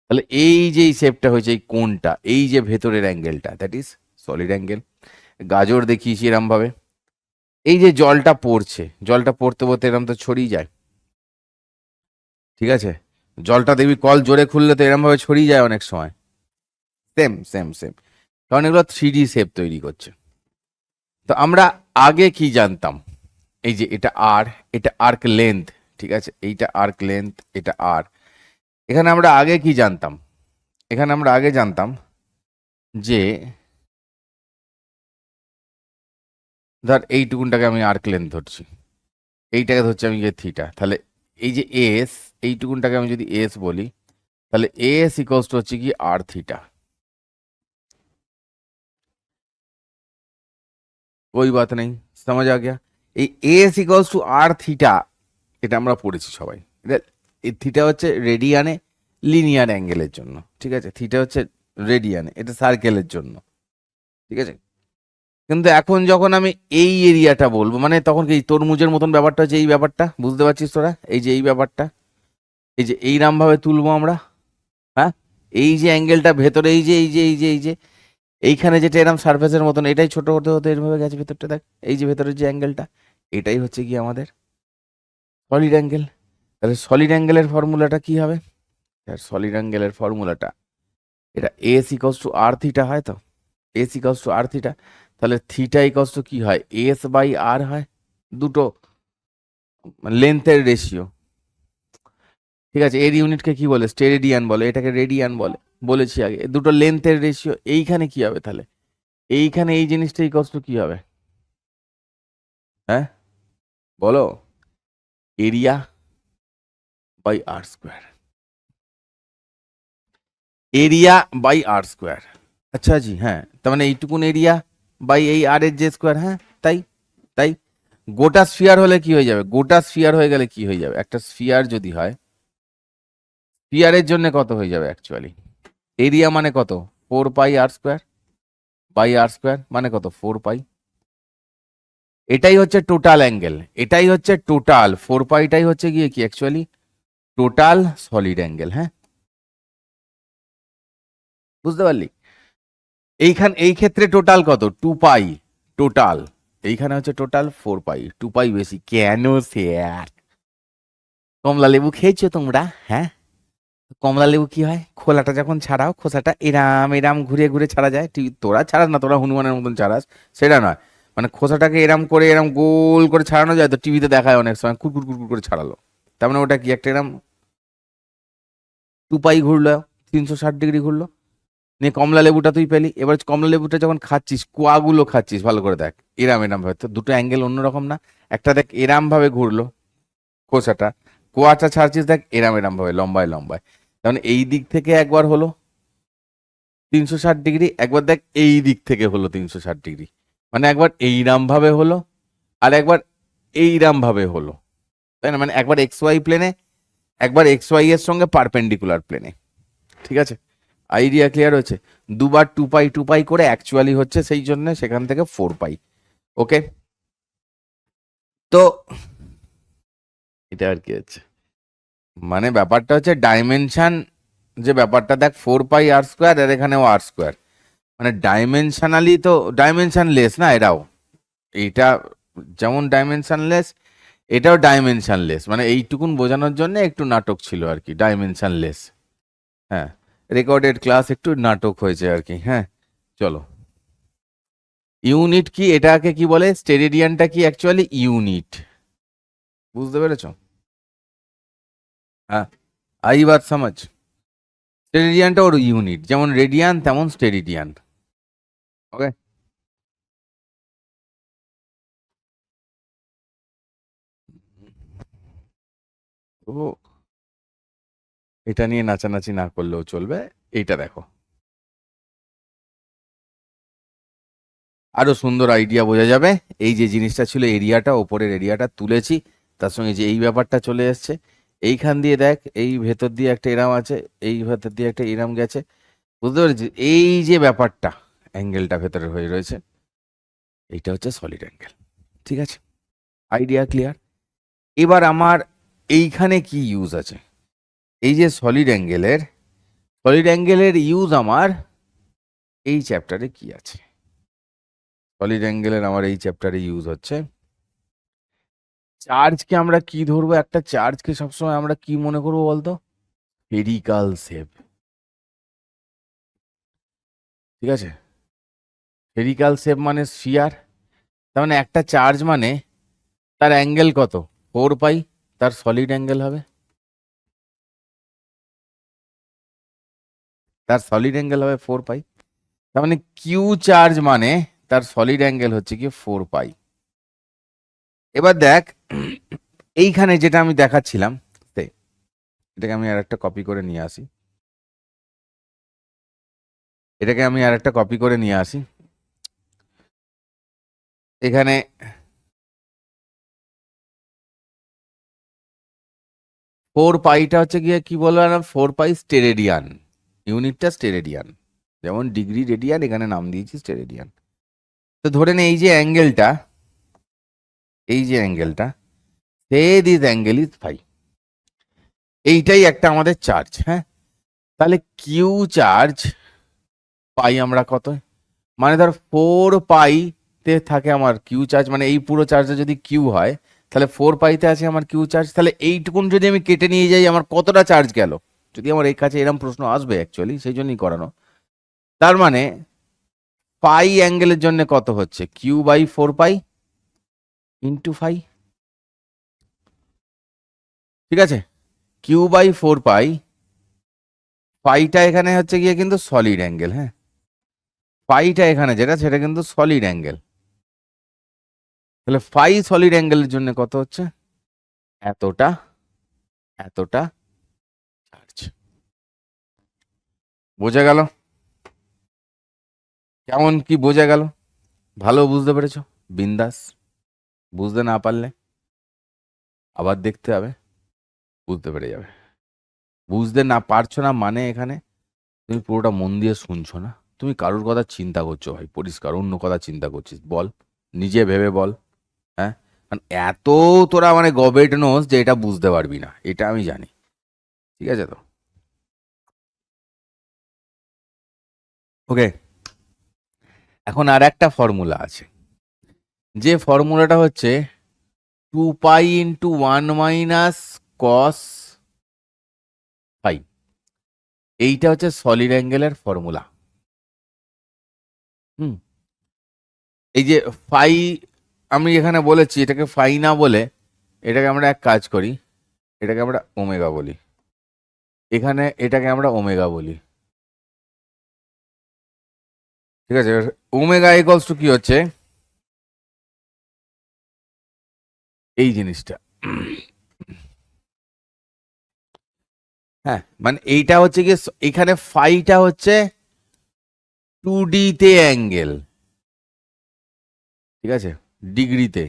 তাহলে এই যে এই শেপটা হয়েছে, এই কোনটা, এই যে ভেতরের অ্যাঙ্গেলটা, দ্যাট ইজ সলিড অ্যাঙ্গেল। গাজর দেখিয়েছি এরম ভাবে, এই যে জলটা পড়ছে, জলটা পড়তে পড়তে এরম তো ছড়িয়ে যায়, ঠিক আছে, জলটা দেখবি কল জোরে খুললে তো এরম ভাবে ছড়িয়ে যায় অনেক সময়, সেম সেম সেম, কারণ এগুলো 3D শেপ তৈরি করছে। তো আমরা আগে কি জানতাম, এই যে এটা আর, এটা আর্ক লেন্থ, ঠিক আছে, এইটা আর্ক লেন্থ, এটা আর, এখানে আমরা আগে কি জানতাম, এখানে আমরা আগে জানতাম যে ধর এইটুকুনটাকে আমি আর্ক লেন্থ ধরছি, এইটাকে ধরছি আমি যে থিটা, তাহলে এই যে এস, এইটুকুনটাকে আমি যদি এস বলি, তাহলে এস ইকলস টু হচ্ছে কি আর থিটা। कोई बात नहीं, समझ आ गया। এই S equals to R theta, এটা আমরা পড়েছি সবাই, এটা এই থিটা হচ্ছে রেডিয়ানে লিনিয়ার অ্যাঙ্গেলের জন্য, ঠিক আছে, থিটা হচ্ছে রেডিয়ানে, এটা সার্কেলের জন্য, ঠিক আছে। কিন্তু এখন যখন আমি এই এরিয়াটা বলবো, মানে তখন কি তরমুজের মতন ব্যাপারটা হচ্ছে, এই ব্যাপারটা বুঝতে পারছিস তোরা, এই যে এই ব্যাপারটা, এই যে এইরাম ভাবে তুলবো আমরা, হ্যাঁ, এই যে অ্যাঙ্গেলটা ভেতরে, এই যে এই যে এই যে এই যে এইখানে যেটা এরকম সারফেসের মতন, এটাই ছোট হতে হতে এরভাবে গেছে ভেতরটা, দেখ এই যে ভেতরের যে অ্যাঙ্গেলটা, এটাই হচ্ছে কি আমাদের সলিড অ্যাঙ্গেল। তাহলে সলিড অ্যাঙ্গেলের ফর্মুলাটা কি হবে? সলিড অ্যাঙ্গেলের ফর্মুলাটা, এটা S equals to R theta হয়, তো S equals to R theta, তাহলে থিটা ইকস টু কি হয়, এস বাই আর হয়, দুটো লেন্থের রেশিও। ঠিক আছে, এর ইউনিটকে কি বলে, স্টেরেডিয়ান বলে, এটাকে রেডিয়ান বলে, বলেছি আগে, দুটো লেন্থের রেশিও। এইখানে কি হবে তাহলে, এইখানে এই জিনিসটা ইকস টু কি হবে, হ্যাঁ বলো, area by R square, area by R square. আচ্ছা জি, হ্যাঁ, তার মানে এইটুকুন এরিয়া বাই এই আর এর যে স্কোয়ার, হ্যাঁ তাই, তাই গোটা স্ফিয়ার হলে কি হয়ে যাবে, গোটা স্ফিয়ার হয়ে গেলে কি হয়ে যাবে, একটা স্ফিয়ার যদি হয়, স্ফিয়ারের জন্য কত হয়ে যাবে অ্যাকচুয়ালি, এরিয়া মানে কত, 4 পাই আর স্কোয়ার বাই আর স্কোয়ার, মানে কত 4 পাই। এটাই হচ্ছে টোটাল অ্যাঙ্গেল, এটাই হচ্ছে টোটাল 4 পাইটাই হচ্ছে গিয়ে কি অ্যাকচুয়ালি টোটাল সলিড অ্যাঙ্গেল। হ্যাঁ, বুঝতে পারলি, এই ক্ষেত্রে টোটাল কত, 2 পাই টোটাল, এইখানে হচ্ছে টোটাল 4 পাই, 2 পাই বেশি কেন স্যার? কমলা লেবু খেয়েছো তোমরা? হ্যাঁ, কমলা লেবু কি হয়, খোলাটা যখন ছাড়াও খোসাটা এরাম এরাম ঘুরে ঘুরে ছাড়া যায়, তোরা ছাড়াস না, তোরা হনুমানের মতন ছাড়াস, সেটা নয়, মানে খোসাটাকে এরাম করে এরাম গোল করে ছাড়ানো যায়, তো টিভিতে দেখায় অনেক সময় কুরকুর কুরকুর করে ছাড়ালো, তার মানে ওটা কি একটা এরাম 2 পাই ঘুরলো, 360 ডিগ্রি ঘুরলো, নিয়ে কমলা লেবুটা তুই পেলি। এবার কমলা লেবুটা যখন খাচ্ছিস, কোয়াগুলো খাচ্ছিস, ভালো করে দেখ, এরাম এরাম ভাবে, তো দুটো অ্যাঙ্গেল অন্যরকম না, একটা দেখ এরাম ভাবে ঘুরলো খোসাটা, কোয়াটা ছাড়ছিস দেখ এরাম এরাম ভাবে লম্বায় লম্বায়, কারণ এই দিক থেকে একবার হলো 360 ডিগ্রি, একবার দেখ এই দিক থেকে হলো 360 ডিগ্রি, মানে একবার এইরাম ভাবে হলো আর একবার এইরাম ভাবে হলো, তাই না, মানে একবার এক্স ওয়াই প্লেনে, একবার এক্স ওয়াই এর সঙ্গে পারপেন্ডিকুলার প্লেনে। ঠিক আছে, আইডিয়া ক্লিয়ার হচ্ছে, দুবার 2 পাই করে অ্যাকচুয়ালি হচ্ছে, সেই জন্য সেখান থেকে 4 পাই। ওকে, তো এটা আর কি হচ্ছে, মানে ব্যাপারটা হচ্ছে ডাইমেনশন, যে ব্যাপারটা দেখ 4 পাই আর স্কোয়ার, আর এখানেও আর স্কোয়ার, মানে ডাইমেনশনালি তো ডাইমেনশনলেস না এরাও, এইটা যেমন ডাইমেনশনলেস, এটাও ডাইমেনশনলেস, মানে এইটুকুন বোঝানোর জন্য একটু নাটক ছিল আর কি, ডাইমেনশনলেস। হ্যাঁ, রেকর্ডেড ক্লাস একটু নাটক হয়েছে আর কি। হ্যাঁ, চলো, ইউনিট কি, এটাকে কি বলে, স্টেরেডিয়ানটা কি অ্যাকচুয়ালি ইউনিট, বুঝতে পেরেছো? হ্যাঁ, আই বাত সমাজ, স্টেরেডিয়ানটা ওর ইউনিট, যেমন রেডিয়ান তেমন স্টেরেডিয়ান। ওকে, তো এটা নিয়ে নাচানাচি না করলেও চলবে, এইটা দেখো, আরো সুন্দর আইডিয়া বোঝা যাবে। এই যে জিনিসটা ছিল এরিয়াটা, ওপরের এরিয়াটা তুলেছি, তার সঙ্গে যে এই ব্যাপারটা চলে এসছে, এইখান দিয়ে দেখ এই ভেতর দিয়ে একটা এরাম আছে, এই ভেতর দিয়ে একটা এরাম গেছে, বুঝতে পেরেছি, এই যে ব্যাপারটা অ্যাঙ্গেলটা ভেতরে হয়ে রয়েছে, এইটা হচ্ছে সলিড অ্যাঙ্গেল। ঠিক আছে, আইডিয়া ক্লিয়ার? এবার আমার এইখানে কি ইউজ আছে, এই যে সলিড অ্যাঙ্গেলের ইউজ আমার এই চ্যাপ্টারে কি আছে, সলিড অ্যাঙ্গেলের আমার এই চ্যাপ্টারে ইউজ হচ্ছে, চার্জকে আমরা কি ধরবো, একটা চার্জকে সবসময় আমরা কি মনে করবো বলতো, স্ফেরিক্যাল শেপ। ঠিক আছে, স্ফেরিক্যাল শেপ মানে স্ফিয়ার, তার মানে একটা চার্জ মানে তার অ্যাঙ্গেল কত, 4 পাই, তার সলিড অ্যাঙ্গেল হবে, তার সলিড অ্যাঙ্গেল হবে 4 পাই, তার মানে কিউ চার্জ মানে তার সলিড অ্যাঙ্গেল হচ্ছে কি 4 পাই। এবার দেখ, এইখানে যেটা আমি দেখাচ্ছিলাম, এটাকে আমি আর একটা কপি করে নিয়ে আসি, এটাকে আমি আর একটা কপি করে নিয়ে আসি, এখানে 4 পাইটা হচ্ছে গিয়ে কি বললাম, 4 পাই স্টেরেডিয়ান, ইউনিটটা স্টেরেডিয়ান, যেমন ডিগ্রি রেডিয়ান, এখানে নাম দিয়েছি স্টেরেডিয়ান। তো ধরে নে এই যে অ্যাঙ্গেলটা, এই যে অ্যাঙ্গেলটা, say this angle is phi, এইটাই একটা আমাদের চার্জ। হ্যাঁ, তাহলে কিউ চার্জ পাই আমরা কত, মানে ধর 4 পাইতে থাকে আমার কিউ চার্জ, মানে এই পুরো চার্জটা যদি কিউ হয় তাহলে 4 পাইতে আছে আমার কিউ চার্জ, তাহলে এইটুকুন যদি আমি কেটে নিয়ে যাই আমার কতটা চার্জ গেল, যদি আমার এই কাছে এরকম প্রশ্ন আসবে অ্যাকচুয়ালি সেই জন্যই করানো। তার মানে পাই অ্যাঙ্গেলের জন্য কত হচ্ছে, Q/4 পাই ইন্টু ফাই, ঠিক আছে। Q/4 পাই, পাইটা এখানে হচ্ছে গিয়ে কিন্তু সলিড অ্যাঙ্গেল, হ্যাঁ পাইটা এখানে যেটা সেটা কিন্তু সলিড অ্যাঙ্গেল, তাহলে ফাই সলিড অ্যাঙ্গেলের জন্য কত হচ্ছে, এতটা এতটা চার্জ। বোঝা গেল? কেমন কি বোঝা গেল? ভালো বুঝতে পেরেছো? বিন্দাস। বুঝতে না পারলে আবার দেখতে হবে, বুঝতে পেরে যাবে। বুঝতে না পারছো না মানে এখানে তুমি পুরোটা মন দিয়ে শুনছো না, তুমি কারোর কথা চিন্তা করছো ভাই, পরিষ্কার অন্য কথা চিন্তা করছিস, বল নিজে ভেবে বল। হ্যাঁ, কারণ এত তোরা মানে গবেট নোস যে এটা বুঝতে পারবি না, এটা আমি জানি, ঠিক আছে তো। ওকে, এখন আর একটা ফর্মুলা আছে, যে ফর্মুলাটা হচ্ছে 2 π × 1 - cos φ। এইটা হচ্ছে সলিড অ্যাঙ্গেলের ফর্মুলা। হুম, এই যে ফাই আমি এখানে বলেছি, এটাকে ফাই না বলে এটাকে আমরা এক কাজ করি, এটাকে আমরা ওমেগা বলি, এখানে এটাকে আমরা ওমেগা বলি, ঠিক আছে। ওমেগা ইকুয়ালস টু কি হচ্ছে, এই জিনিসটা, হ্যাঁ মানে এইটা হচ্ছে কি, এখানে ফাইটা হচ্ছে 2D-তে অ্যাঙ্গেল, ঠিক আছে, ডিগ্রিতে।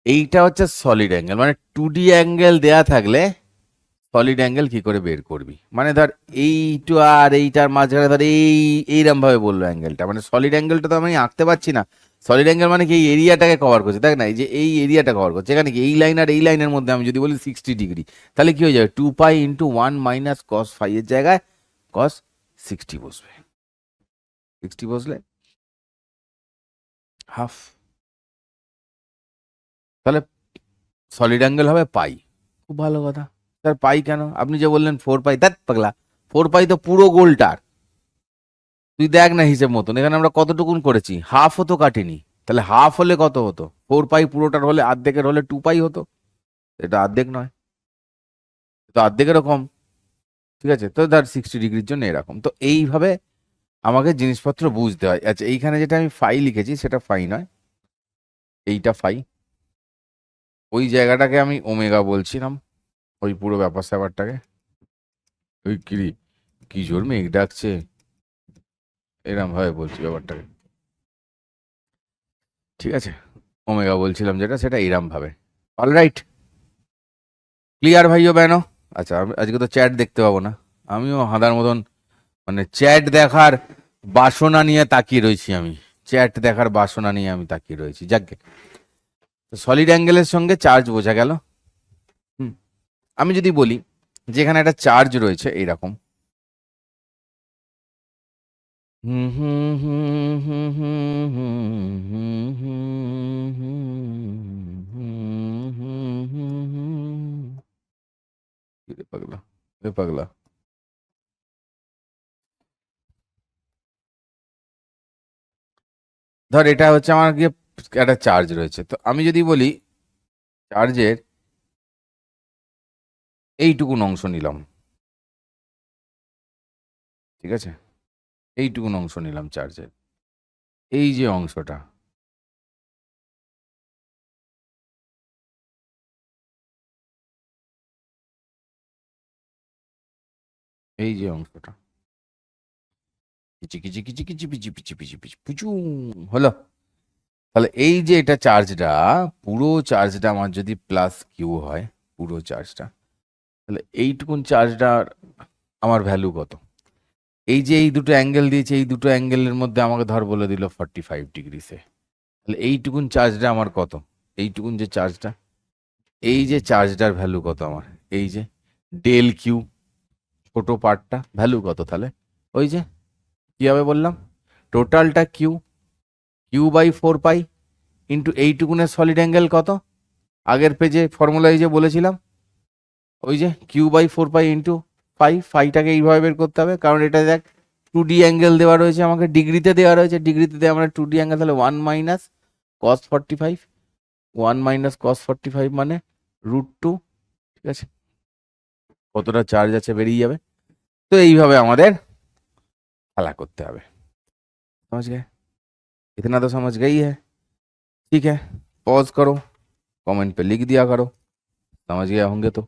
এইটা হচ্ছে সলিড অ্যাঙ্গেল, মানে 2D অ্যাঙ্গেল দেয়া থাকলে সলিড অ্যাঙ্গেল কি করে বের করবি, মানে ধর এইটা আর এইটার মাঝখানে ধর এইরকম ভাবে বললো অ্যাঙ্গেলটা, মানে সলিড অ্যাঙ্গেলটা তো আমি আঁকতে পারছি না। সলিড অ্যাঙ্গেল মানে কি এই এরিয়াটাকে কভার করছে, দেখ না এই যে এই এরিয়াটা কভার করছে, এখানে কি এই লাইন আর এই লাইনের মধ্যে আমি যদি বলি 60 ডিগ্রি, তাহলে কি হয়ে যাবে 2 π × 1 - cos φ এর জায়গায় cos 60 বসবে, 60 বসলে হাফ, তাহলে সলিড অ্যাঙ্গেল হবে পাই। খুব ভালো কথা। স্যার পাই কেন, আপনি যে বললেন 4 π, দেখ পাগলা 4 π তো পুরো গোলটার, তুই দেখ না হিসেব মতন এখানে আমরা কতটুকুন করেছি, হাফও তো কাটিনি, তাহলে হাফ হলে কত হতো, 4 π পুরোটার হলে, অর্ধেকের হলে 2 π হতো, এটা অর্ধেক নয়, তো অর্ধেকেরও কম, ঠিক আছে। তো ধর 60 ডিগ্রির জন্য এরকম, তো এইভাবে আমাকে জিনিসপত্র বুঝতে হয়। আচ্ছা এইখানে যেটা আমি ফাই লিখেছি সেটা ফাই নয়, এইটা ফাই, ওই জায়গাটাকে আমি ওমেগা বলছিলাম, ওই পুরো ব্যাপার স্যাপারটাকে, ওই কি জোর মেঘ ডাকছে, এরম ভাবে বলছি ব্যাপারটাকে, ঠিক আছে। ওমেগা বলছিলাম যেটা সেটা এরম ভাবে, অলরাইট, ক্লিয়ার ভাইও বেনো? আচ্ছা আজকে তো চ্যাট দেখতে পাবো না, আমিও হাঁদার মতন মানে চ্যাট দেখার বাসনা নিয়ে তাকিয়ে রয়েছি, আমি চ্যাট দেখার বাসনা নিয়ে আমি তাকিয়ে রয়েছি। যাকে সলিড অ্যাঙ্গেলের সঙ্গে চার্জ বোঝা গেল। হুম, আমি যদি বলি যে এখানে একটা চার্জ রয়েছে এইরকম, হুম হুম হুম হুম হুম হুম হুম হুম হুম হুম হুম হুম, এ পাগলা, এ পাগলা, ধর এটা হচ্ছে আমার গিয়ে একটা চার্জ রয়েছে, তো আমি যদি বলি চার্জের এইটুকুন অংশ নিলাম, ঠিক আছে, এইটুকুন অংশ নিলাম চার্জের, এই যে অংশটা, এই যে অংশটা, কিচি কিচি কিচি কিচি পিচি পিচি পিচি পিচি পুচু হলো, তাহলে এই যে এটা চার্জটা, পুরো চার্জটা আমার যদি প্লাস কিউ হয়, পুরো চার্জটা, তাহলে এইটুকুন চার্জটার আমার ভ্যালু কত, এই যে এই দুটো অ্যাঙ্গেল দিয়েছে, এই দুটো অ্যাঙ্গেলের মধ্যে আমাকে ধর বলে দিল 45 ডিগ্রিতে, তাহলে এইটুকুন চার্জটা আমার কত, এইটুকুন যে চার্জটা, এই যে চার্জটার ভ্যালু কত আমার, এই যে ডেল কিউ ছোট পার্টটা ভ্যালু কত, তাহলে ওই যে কি হবে বললাম, টোটালটা Q, Q by 4 pi into এইটুকুনের সলিড অ্যাঙ্গেল কত, আগের পেজে ফর্মুলায় যে বলেছিলাম, ওই যে Q by 4 pi into phi, ফাইটাকে এইভাবে বের করতে হবে, কারণ এটা দেখ 2D অ্যাঙ্গেল দেওয়া রয়েছে, আমাকে ডিগ্রিতে দেওয়া রয়েছে, ডিগ্রিতে দেওয়া আমরা 2D অ্যাঙ্গেল, তাহলে 1 - cos 45, 1 - cos 45 মানে √2, ঠিক আছে, কতটা চার্জ আছে বেরিয়ে যাবে। তো এইভাবে আমাদের খেলা করতে হবে, समझ गए, इतना तो समझ गई है, ठीक है, पॉज करो, कमेंट पे लिख दिया करो, समझ गए होंगे तो।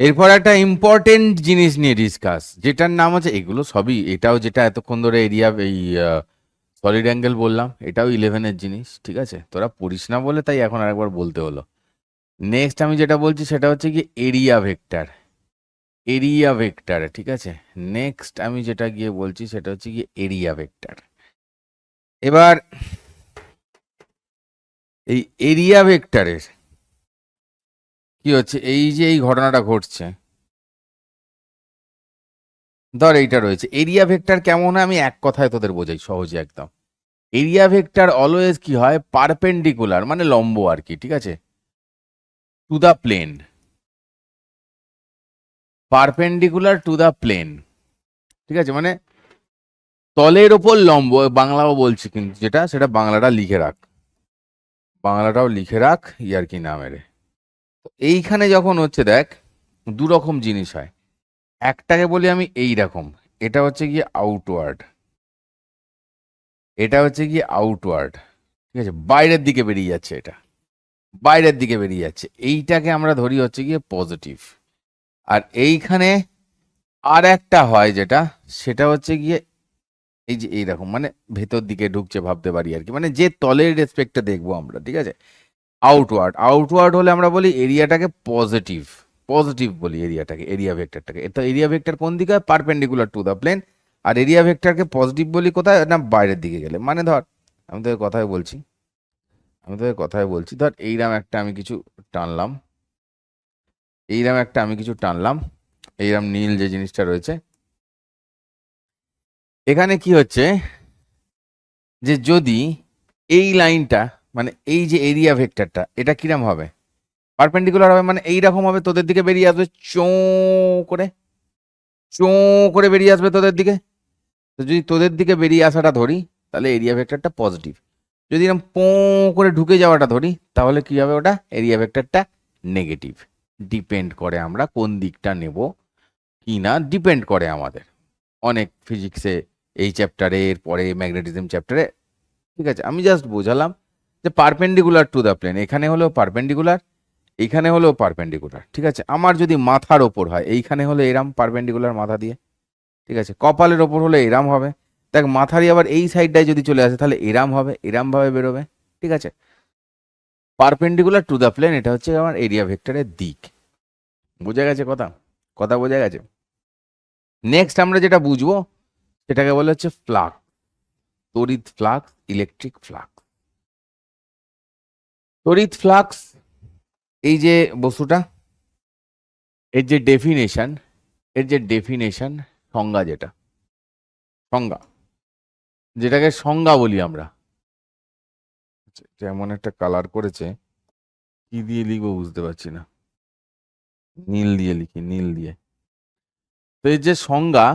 এরপর একটা ইম্পর্টেন্ট জিনিস নিয়ে ডিসকাস, যেটার নাম হচ্ছে, এগুলো সবই, এটাও যেটা এতক্ষণ ধরে এরিয়া এই সলিড অ্যাঙ্গেল বললাম, এটাও 11-এর জিনিস, ঠিক আছে, তোরা পড়িস না বলে তাই এখন আরেকবার বলতে হলো। নেক্সট আমি যেটা বলছি সেটা হচ্ছে কি এরিয়া ভেক্টর, এরিয়া ভেক্টর, ঠিক আছে, নেক্সট আমি যেটা গিয়ে বলছি সেটা হচ্ছে কি এরিয়া ভেক্টর। এবার এই এরিয়া ভেক্টরের কি হচ্ছে, এই যে এই ঘটনাটা ঘটছে, ধর এইটা রয়েছে, এরিয়া ভেক্টর কেমন হয় আমি এক কথায় তোদের বোঝাই সহজে একদম। এরিয়া ভেক্টর অলওয়েজ কি হয়, পারপেন্ডিকুলার মানে লম্ব আর কি, ঠিক আছে, to the plane, perpendicular to the plane, ঠিক আছে, মানে তলের ওপর লম্ব, বাংলাও বলছি কিন্তু যেটা, সেটা বাংলাটা লিখে রাখ, বাংলাটাও লিখে রাখ ইয়ার কি না মেরে। এইখানে যখন হচ্ছে দেখ দু রকম জিনিস হয়, একটাকে বলি আমি এই রকম, এটা হচ্ছে গিয়ে আউটওয়ার্ড, এটা হচ্ছে গিয়ে আউটওয়ার্ড, ঠিক আছে, বাইরের দিকে বেরিয়ে যাচ্ছে, এটা বাইরের দিকে বেরিয়ে যাচ্ছে, এইটাকে আমরা ধরি হচ্ছে গিয়ে পজিটিভ। আর এইখানে আর একটা হয় যেটা, সেটা হচ্ছে গিয়ে এই যে এইরকম, মানে ভেতর দিকে ঢুকছে ভাবতে পারি আর কি, মানে যে তলের রেসপেক্টে দেখবো আমরা, ঠিক আছে, আউটওয়ার্ড, আউটওয়ার্ড হলে আমরা বলি এরিয়াটাকে পজিটিভ, পজিটিভ বলি এরিয়াটাকে, এরিয়া ভেক্টরটাকে। এটা এরিয়া ভেক্টর কোন দিকে হয়, পারপেন্ডিকুলার টু দ্য প্লেন, আর এরিয়া ভেক্টরকে পজিটিভ বলি কোথায় না, বাইরের দিকে গেলে। মানে ধর আমি তোকে কথায় বলছি, আমি তোকে কথায় বলছি, ধর এইরাম একটা আমি কিছু টানলাম, এইরাম একটা আমি কিছু টানলাম, এইরাম নীল যে জিনিসটা রয়েছে, এখানে কি হচ্ছে যে যদি এই লাইনটা, মানে এই যে এরিয়া ভেক্টরটা, এটা কিরম হবে, পারপেন্ডিকুলার হবে, মানে এইরকম হবে, তোদের দিকে বেরিয়ে আসবে, করে চোঁ করে বেরিয়ে আসবে তোদের দিকে। তো যদি তোদের দিকে বেরিয়ে আসাটা ধরি তাহলে এরিয়া ভেক্টরটা পজিটিভ, যদি এরকম করে ঢুকে যাওয়াটা ধরি তাহলে কি হবে, ওটা এরিয়া ভেক্টরটা নেগেটিভ। ডিপেন্ড করে আমরা কোন দিকটা নেব কি না, ডিপেন্ড করে আমাদের অনেক ফিজিক্সে, এই চ্যাপ্টারে, এরপরে ম্যাগনেটিজম চ্যাপ্টারে, ঠিক আছে, আমি জাস্ট বোঝালাম যে পারপেন্ডিকুলার টু দ্য প্লেন, এখানে হলো পারপেন্ডিকুলার, এইখানে হলো পারপেন্ডিকুলার, ঠিক আছে, আমার যদি মাথার ওপর হয়, এইখানে হলো এরাম পারপেন্ডিকুলার মাথা দিয়ে, ঠিক আছে, কপালের ওপর হলে এরাম হবে, দেখ মাথারই আবার এই সাইডটায় যদি চলে আসে তাহলে এরাম হবে, এরাম ভাবে বেরোবে, ঠিক আছে, পারপেন্ডিকুলার টু দ্য প্লেন, এটা হচ্ছে আমার এরিয়া ভেক্টরের দিক। বোঝা গেছে কথা, কথা বোঝা গেছে। নেক্সট আমরা যেটা বুঝবো সেটাকে বলে হচ্ছে ফ্লাক্স, তড়িৎ ফ্লাক্স, ইলেকট্রিক ফ্লাক্স। তড়িৎ ফ্লাক্স এই যে বস্তুটা, এর যে ডেফিনেশন, এর যে ডেফিনেশন, সংজ্ঞা, যেটা সংজ্ঞা, যেটাকে সংজ্ঞা বলি আমরা, যেমন একটা কালার করেছে, কি দিয়ে লিখবো বুঝতে পারছি না, নীল দিয়ে লিখি, নীল দিয়ে। তো এর যে সংজ্ঞা,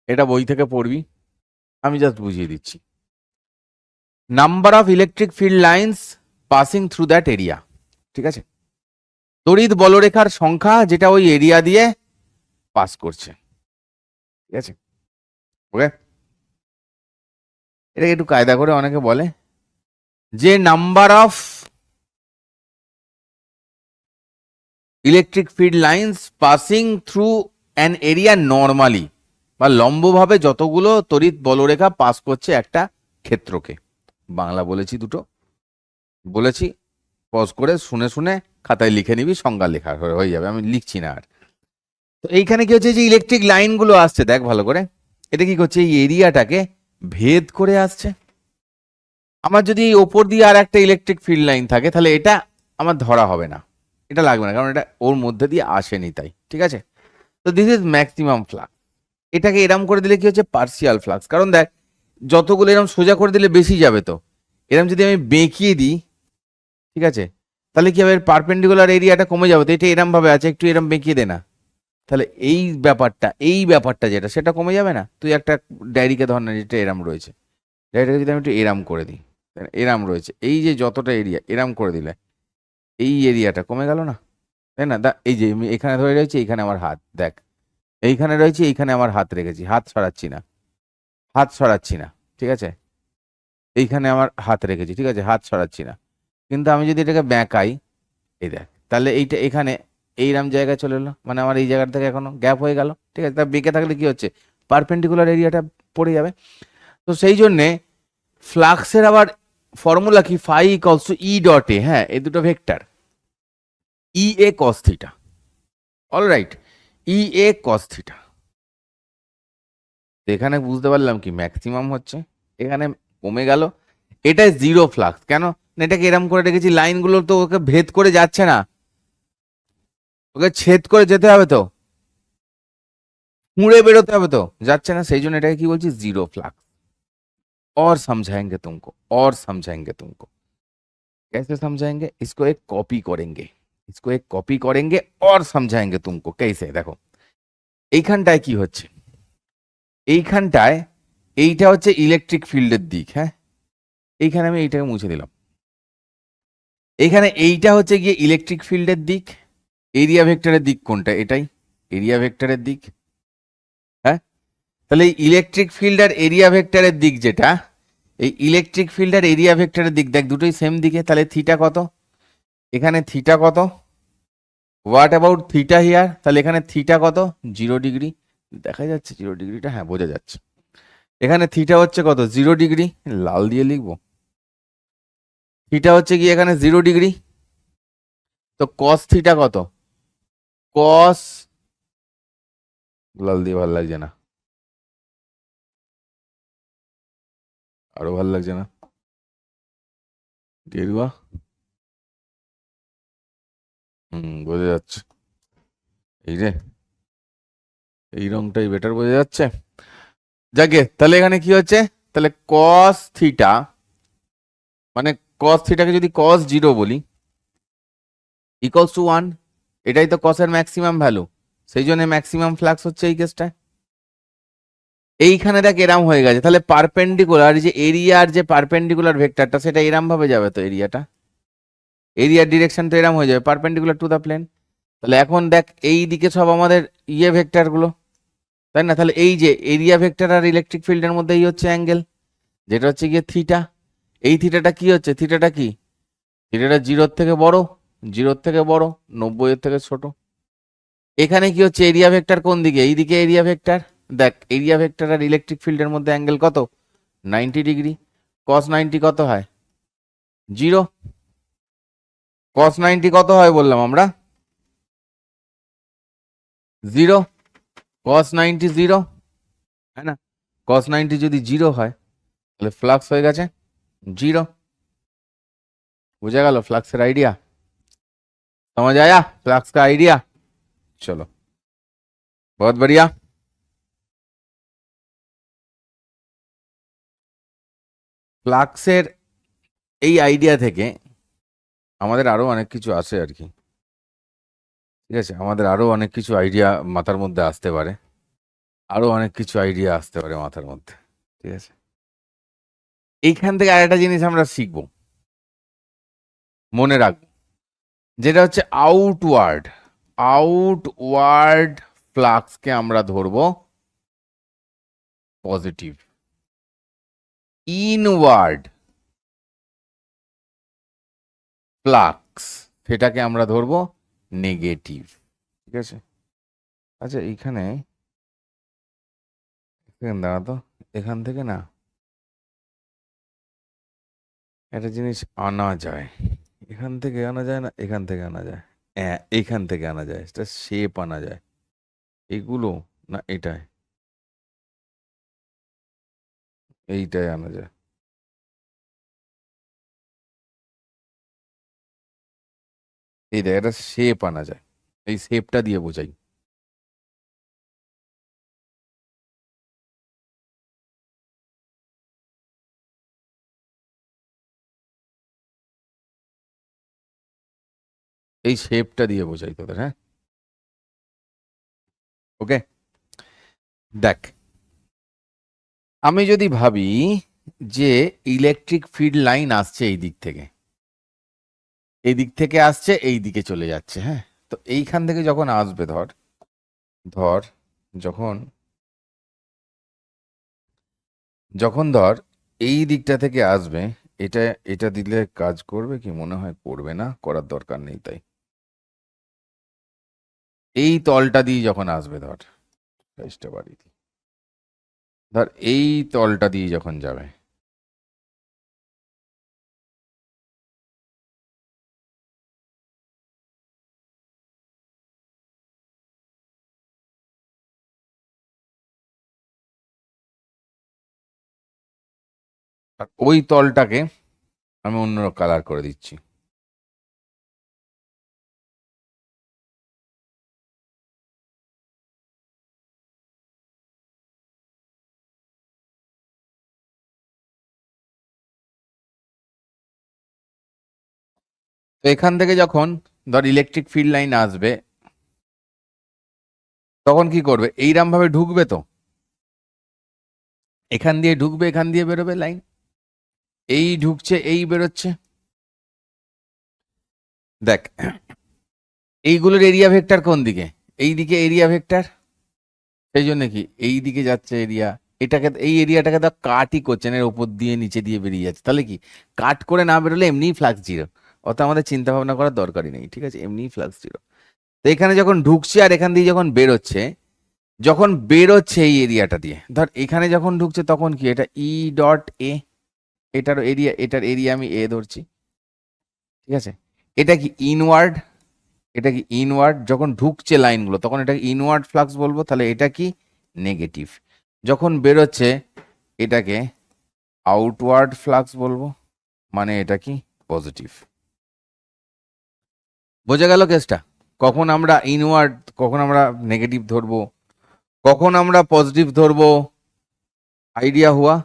এটা বই থেকে পড়বি, আমি জাস্ট বুঝিয়ে দিচ্ছি। Number of electric field lines passing through that area, ঠিক আছে, তড়িৎ বলরেখার সংখ্যা যেটা ওই এরিয়া দিয়ে পাস করছে, ঠিক আছে, ওকে। এটাকে একটু কায়দা করে অনেকে বলে যে number of electric field lines passing through an area normally, বা লম্বভাবে যতগুলো তড়িৎ বলরেখা পাস করছে একটা ক্ষেত্রকে, বাংলা বলেছি দুটো, বলেছি, পজ করে শুনে শুনে খাতায় লিখে নিবি, সংজ্ঞা লেখা হয়ে যাবে, আমি লিখছি না আর। তো এইখানে কি হচ্ছে, যে ইলেকট্রিক লাইনগুলো আসছে দেখ ভালো করে, এটা কি করছে, এই এরিয়াটাকে ভেদ করে আসছে, আমার যদি এই ওপর দিয়ে আর একটা ইলেকট্রিক ফিল্ড লাইন থাকে তাহলে এটা আমার ধরা হবে না, এটা লাগবে না, কারণ এটা ওর মধ্যে দিয়ে আসেনি তাই, ঠিক আছে। তো দিস ইজ ম্যাক্সিমাম ফ্লাক্স। এটাকে এরম করে দিলে কি হচ্ছে, পার্সিয়াল ফ্লাক্স। কারণ দেখ, যতগুলো এরম সোজা করে দিলে বেশি যাবে, তো এরম যদি আমি বেঁকিয়ে দিই, ঠিক আছে, তাহলে কি হবে, পারপেন্ডিকুলার এরিয়াটা কমে যাবে। তো এটা এরম ভাবে আছে, একটু এরম বেঁকিয়ে দে না, তাহলে এই ব্যাপারটা যেটা সেটা কমে যাবে না। তুই একটা ডায়েরিকে ধর না, যেটা এরম রয়েছে, ডায়েরিটাকে যদি আমি একটু এরাম করে দিই, এরাম রয়েছে, এই যে যতটা এরিয়া এরাম করে দিলে এই এরিয়াটা কমে গেল না, তাই না? এই যে আমি এখানে ধরে রয়েছে, এইখানে আমার হাত দেখ, এইখানে রয়েছে, এইখানে আমার হাত রেখেছি, হাত সরাচ্ছি না, হাত সরাচ্ছি না, ঠিক আছে, এইখানে আমার হাত রেখেছি, ঠিক আছে, হাত সরাচ্ছি না। কিন্তু আমি যদি এটাকে ব্যাঁকাই, এই দেখ, তাহলে এইটা এখানে এইরাম জায়গায় চলে এলো, মানে আমার এই জায়গাটা থেকে এখনো গ্যাপ হয়ে গেল, ঠিক আছে। তা বেঁকে থাকলে কি হচ্ছে, পারপেন্ডিকুলার এরিয়াটা পড়ে যাবে। তো সেই জন্যে ফ্লাক্সের আবার ফর্মুলা কি, phi equals to E dot A, হ্যাঁ, এই দুটো vector, E A cos theta, alright, E A cos theta. এখানে বুঝতে পারলাম কি, ম্যাক্সিমাম হচ্ছে, এখানে কমে গেল, এটা জিরো ফ্লাক্স। কেন না, এটাকে এরম করে রেখেছি, লাইনগুলো তো ওকে ভেদ করে যাচ্ছে না, ওকে ছেদ করে যেতে হবে, তো মুড়ে বেরোতে হবে, তো যাচ্ছে না, সেই জন্য এটাকে কি বলছি, জিরো फ्लक्स। और समझाएंगे तुमको, और समझाएंगे तुमको, कैसे समझाएंगे, इसको एक कॉपी करेंगे, इसको एक कॉपी करेंगे और समझाएंगे तुमको कैसे। देखो এইখানটায় কি হচ্ছে, এইখানটায় এইটা হচ্ছে ইলেকট্রিক ফিল্ডের দিক, হ্যাঁ, এইখানে আমি এইটাকে মুছে দিলাম, এইখানে এইটা হচ্ছে গিয়ে ইলেকট্রিক ফিল্ডের দিক, এরিয়া ভেক্টরের দিক কোনটা, এটাই এরিয়া ভেক্টরের দিক, হ্যাঁ। তাহলে ইলেকট্রিক ফিল্ড আর এরিয়া ভেক্টরের দিক যেটা, এই ইলেকট্রিক ফিল্ড আর এরিয়া ভেক্টরের দিক দেখ, দুটোই সেম দিকে, তাহলে থিটা কত, এখানে থিটা কত, হোয়াট অ্যাবাউট থিটা হিয়ার, তাহলে এখানে থিটা কত, 0 ডিগ্রি, দেখা যাচ্ছে 0 ডিগ্রিটা, হ্যাঁ বোঝা যাচ্ছে। এখানে থিটা হচ্ছে কত, 0 ডিগ্রি, লাল দিয়ে লিখবো, থিটা হচ্ছে কি এখানে 0 ডিগ্রি, তো কস থিটা কত, কস, লাল দিয়ে ভালো লাগছে না, আরো ভালো লাগছে না, গেরুয়া, বোঝা যাচ্ছে, এই রে, এই রংটাই বেটার বোঝা যাচ্ছে। যাকে তাহলে এখানে কি হচ্ছে, তাহলে কস থিটা, মানে কস থিটাকে যদি কস 0 বলি, ইকুয়ালস টু 1, এটাই তো কসের ম্যাক্সিমাম ভ্যালু, সেই জন্য ম্যাক্সিমাম ফ্লাক্স হচ্ছে এই কেসটায়। এইখানে দেখ এরাম হয়ে গেছে, তাহলে পারপেন্ডিকুলার যে এরিয়ার যে পারপেন্ডিকুলার ভেক্টরটা, সেটা এরাম ভাবে যাবে, তো এরিয়ার ডিরেকশন তো এরাম হয়ে যাবে, পারপেন্ডিকুলার টু দা প্লেন। তাহলে এখন দেখ এই দিকে সব আমাদের ইয়ে ভেক্টর গুলো, তাই না, তাহলে এই যে এরিয়া ভেক্টর আর ইলেকট্রিক ফিল্ডের মধ্যে এই হচ্ছে অ্যাঙ্গেল, যেটা হচ্ছে গিয়ে থিটা। এই থিটাটা কি হচ্ছে, থিটাটা কি, থিটাটা 0-র থেকে বড়, 0-র থেকে বড়, 90-এর থেকে ছোট। এখানে কি হচ্ছে, এরিয়া ভেক্টর কোন দিকে, এই দিকে এরিয়া ভেক্টর, দেখ এরিয়া ভেক্টর আর ইলেকট্রিক ফিল্ডের মধ্যে অ্যাঙ্গেল কত, 90 ডিগ্রি, কস 90 কত হয়, 0, কস 90 কত হয় বললাম আমরা, 0, কস 90 0, হ্যাঁ না, কস 90 যদি 0 হয় তাহলে ফ্লাক্স হয়ে গেছে 0। বুঝা গেল फ्लक्स आइडिया, समझ आया फ्लक्स का आइडिया। चलो, बहुत बढ़िया। ফ্লাক্সের এই আইডিয়া থেকে আমাদের আরো অনেক কিছু আসে আর কি, ঠিক আছে, আমাদের আরো অনেক কিছু আইডিয়া মাথার মধ্যে আসতে পারে, আরো অনেক কিছু আইডিয়া আসতে পারে মাথার মধ্যে, ঠিক আছে। এইখান থেকে আরেকটা জিনিস আমরা শিখবো, মনে রাখবো, যেটা হচ্ছে আউটওয়ার্ড, আউটওয়ার্ড ফ্লাক্সকে আমরা ধরবো পজিটিভ, ইনওয়ার্ড ফ্লাক্স সেটাকে আমরা ধরবো নেগেটিভ, ঠিক আছে। আচ্ছা এইখানে দাঁড়াতো, এখান থেকে না একটা জিনিস আনা যায়, এখান থেকে আনা যায় না, এখান থেকে আনা যায়, হ্যাঁ এইখান থেকে আনা যায়, সেটা শেপ আনা যায়, এগুলো না এটাই, এইটাই আনা যায়, এই দেখ একটা শেপ আনা যায়, এই শেপটা দিয়ে বোঝাই। এই শেপটা দিয়ে বোঝাই তোদের, হ্যাঁ। ওকে, দেখ আমি যদি ভাবি যে ইলেকট্রিক ফিল্ড লাইন আসছে এই দিক থেকে, এই দিক থেকে আসছে এই দিকে চলে যাচ্ছে, হ্যাঁ। তো এইখান থেকে যখন আসবে, ধর ধর যখন যখন ধর এই দিকটা থেকে আসবে, এটা এটা দিলে কাজ করবে কি? মনে হয় করবে না, করার দরকার নেই। তাই এই তলটা দিয়ে যখন আসবে, ধর সাইজটা বাড়িয়ে দিই, ধর এই তলটা দিয়ে যখন যাবে, আর ওই তলটাকে আমি অন্য কালার করে দিচ্ছি। তো এখান থেকে যখন ধর ইলেকট্রিক ফিল্ড লাইন আসবে, তখন কি করবে? এইরকম ভাবে ঢুকবে, তো এখান দিয়ে ঢুকবে, এখান দিয়ে বেরোবে লাইন, এই ঢুকছে এই বেরোচ্ছে। দেখ এইগুলোর এরিয়া ভেক্টর কোন দিকে? এই দিকে এরিয়া ভেক্টর, সেই জন্য কি এই দিকে যাচ্ছে এরিয়া। এটাকে, এই এরিয়াটাকে তো কাটই করছেন, এর উপর দিয়ে নিচে দিয়ে বেরিয়ে যাচ্ছে, তাহলে কি কাট করে না বেরোলে এমনিই ফ্লাক্স জিরো, অত আমাদের চিন্তা ভাবনা করার দরকারই নেই, ঠিক আছে, এমনিই ফ্লাক্স জিরো। তো এখানে যখন ঢুকছে আর এখান দিয়ে যখন বেরোচ্ছে, যখন বেরোচ্ছে এই এরিয়াটা দিয়ে, ধর এখানে যখন ঢুকছে তখন কি এটা ই ডট এ, এটার এরিয়া আমি এ ধরছি, ঠিক আছে। এটা কি ইনওয়ার্ড, এটা কি ইনওয়ার্ড, যখন ঢুকছে লাইনগুলো তখন এটাকে ইনওয়ার্ড ফ্লাক্স বলবো, তাহলে এটা কি নেগেটিভ। যখন বেরোচ্ছে এটাকে আউটওয়ার্ড ফ্লাক্স বলবো, মানে এটা কি পজিটিভ। বোঝা গেল কেসটা? কখন আমরা ইনওয়ার্ড, কখন আমরা নেগেটিভ ধরবো, কখন আমরা পজিটিভ ধরবো, আইডিয়া হুয়া?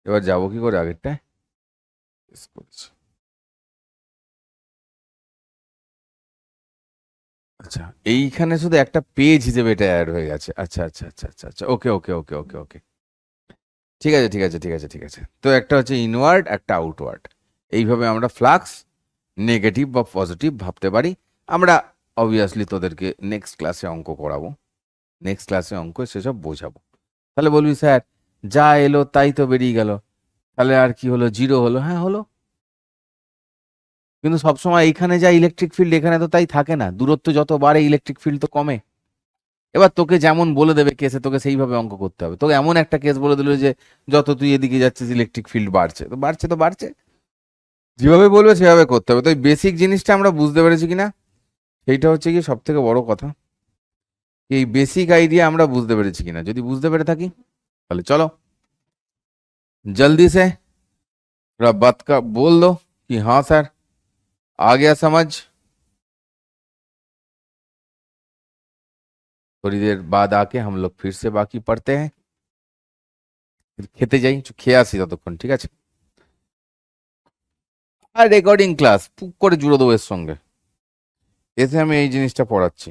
এবার যাবো কি করে আগেরটায়? আচ্ছা, এইখানে শুধু একটা পেজ হিসেবে এটা অ্যাড হয়ে গেছে। আচ্ছা আচ্ছা আচ্ছা আচ্ছা আচ্ছা, ওকে ওকে ওকে ওকে ওকে, ঠিক আছে ঠিক আছে ঠিক আছে ঠিক আছে। তো একটা হচ্ছে ইনওয়ার্ড, একটা আউটওয়ার্ড, এইভাবে আমরা ফ্লাক্স নেগেটিভ বা পজিটিভ ভাবতে পারি। আমরা অবভিয়াসলি তোদেরকে নেক্সট ক্লাসে অঙ্ক করাবো, নেক্সট ক্লাসে অঙ্ক সেসব বোঝাবো। তাহলে বলবি স্যার যা এলো তাই তো বেরিয়ে গেল, তাহলে আর কি হলো? জিরো হলো। হ্যাঁ হলো, কিন্তু সবসময় এইখানে যা ইলেকট্রিক ফিল্ড এখানে তো তাই থাকে না, দূরত্ব যত বাড়ে ইলেকট্রিক ফিল্ড তো কমে। এবার তোকে যেমন বলে দেবে কেসে, তোকে সেইভাবে অঙ্ক করতে হবে। তোকে এমন একটা কেস বলে দিল যে যত তুই এদিকে যাচ্ছিস ইলেকট্রিক ফিল্ড বাড়ছে, তো বাড়ছে তো বাড়ছে, যেভাবে বলবে সেভাবে করতে হবে। তো এই বেসিক জিনিসটা আমরা বুঝতে পেরেছি কিনা, সেইটা হচ্ছে কি সব থেকে বড় কথা। এই বেসিক আইডিয়া আমরা বুঝতে পেরেছি কিনা, যদি বুঝতে পেরে থাকি তাহলে চলো जल्दी से बात का बोल दो कि हाँ सर आ गया समझ। थोड़ी देर बाद आके हम लोग फिर से बाकी पढ़ते हैं। খেতে যাই, খেয়ে আসি ততক্ষণ, ঠিক আছে। আর রেকর্ডিং ক্লাস পুক করে জুড়ে দেবো এর সঙ্গে, এতে আমি এই জিনিসটা পড়াচ্ছি।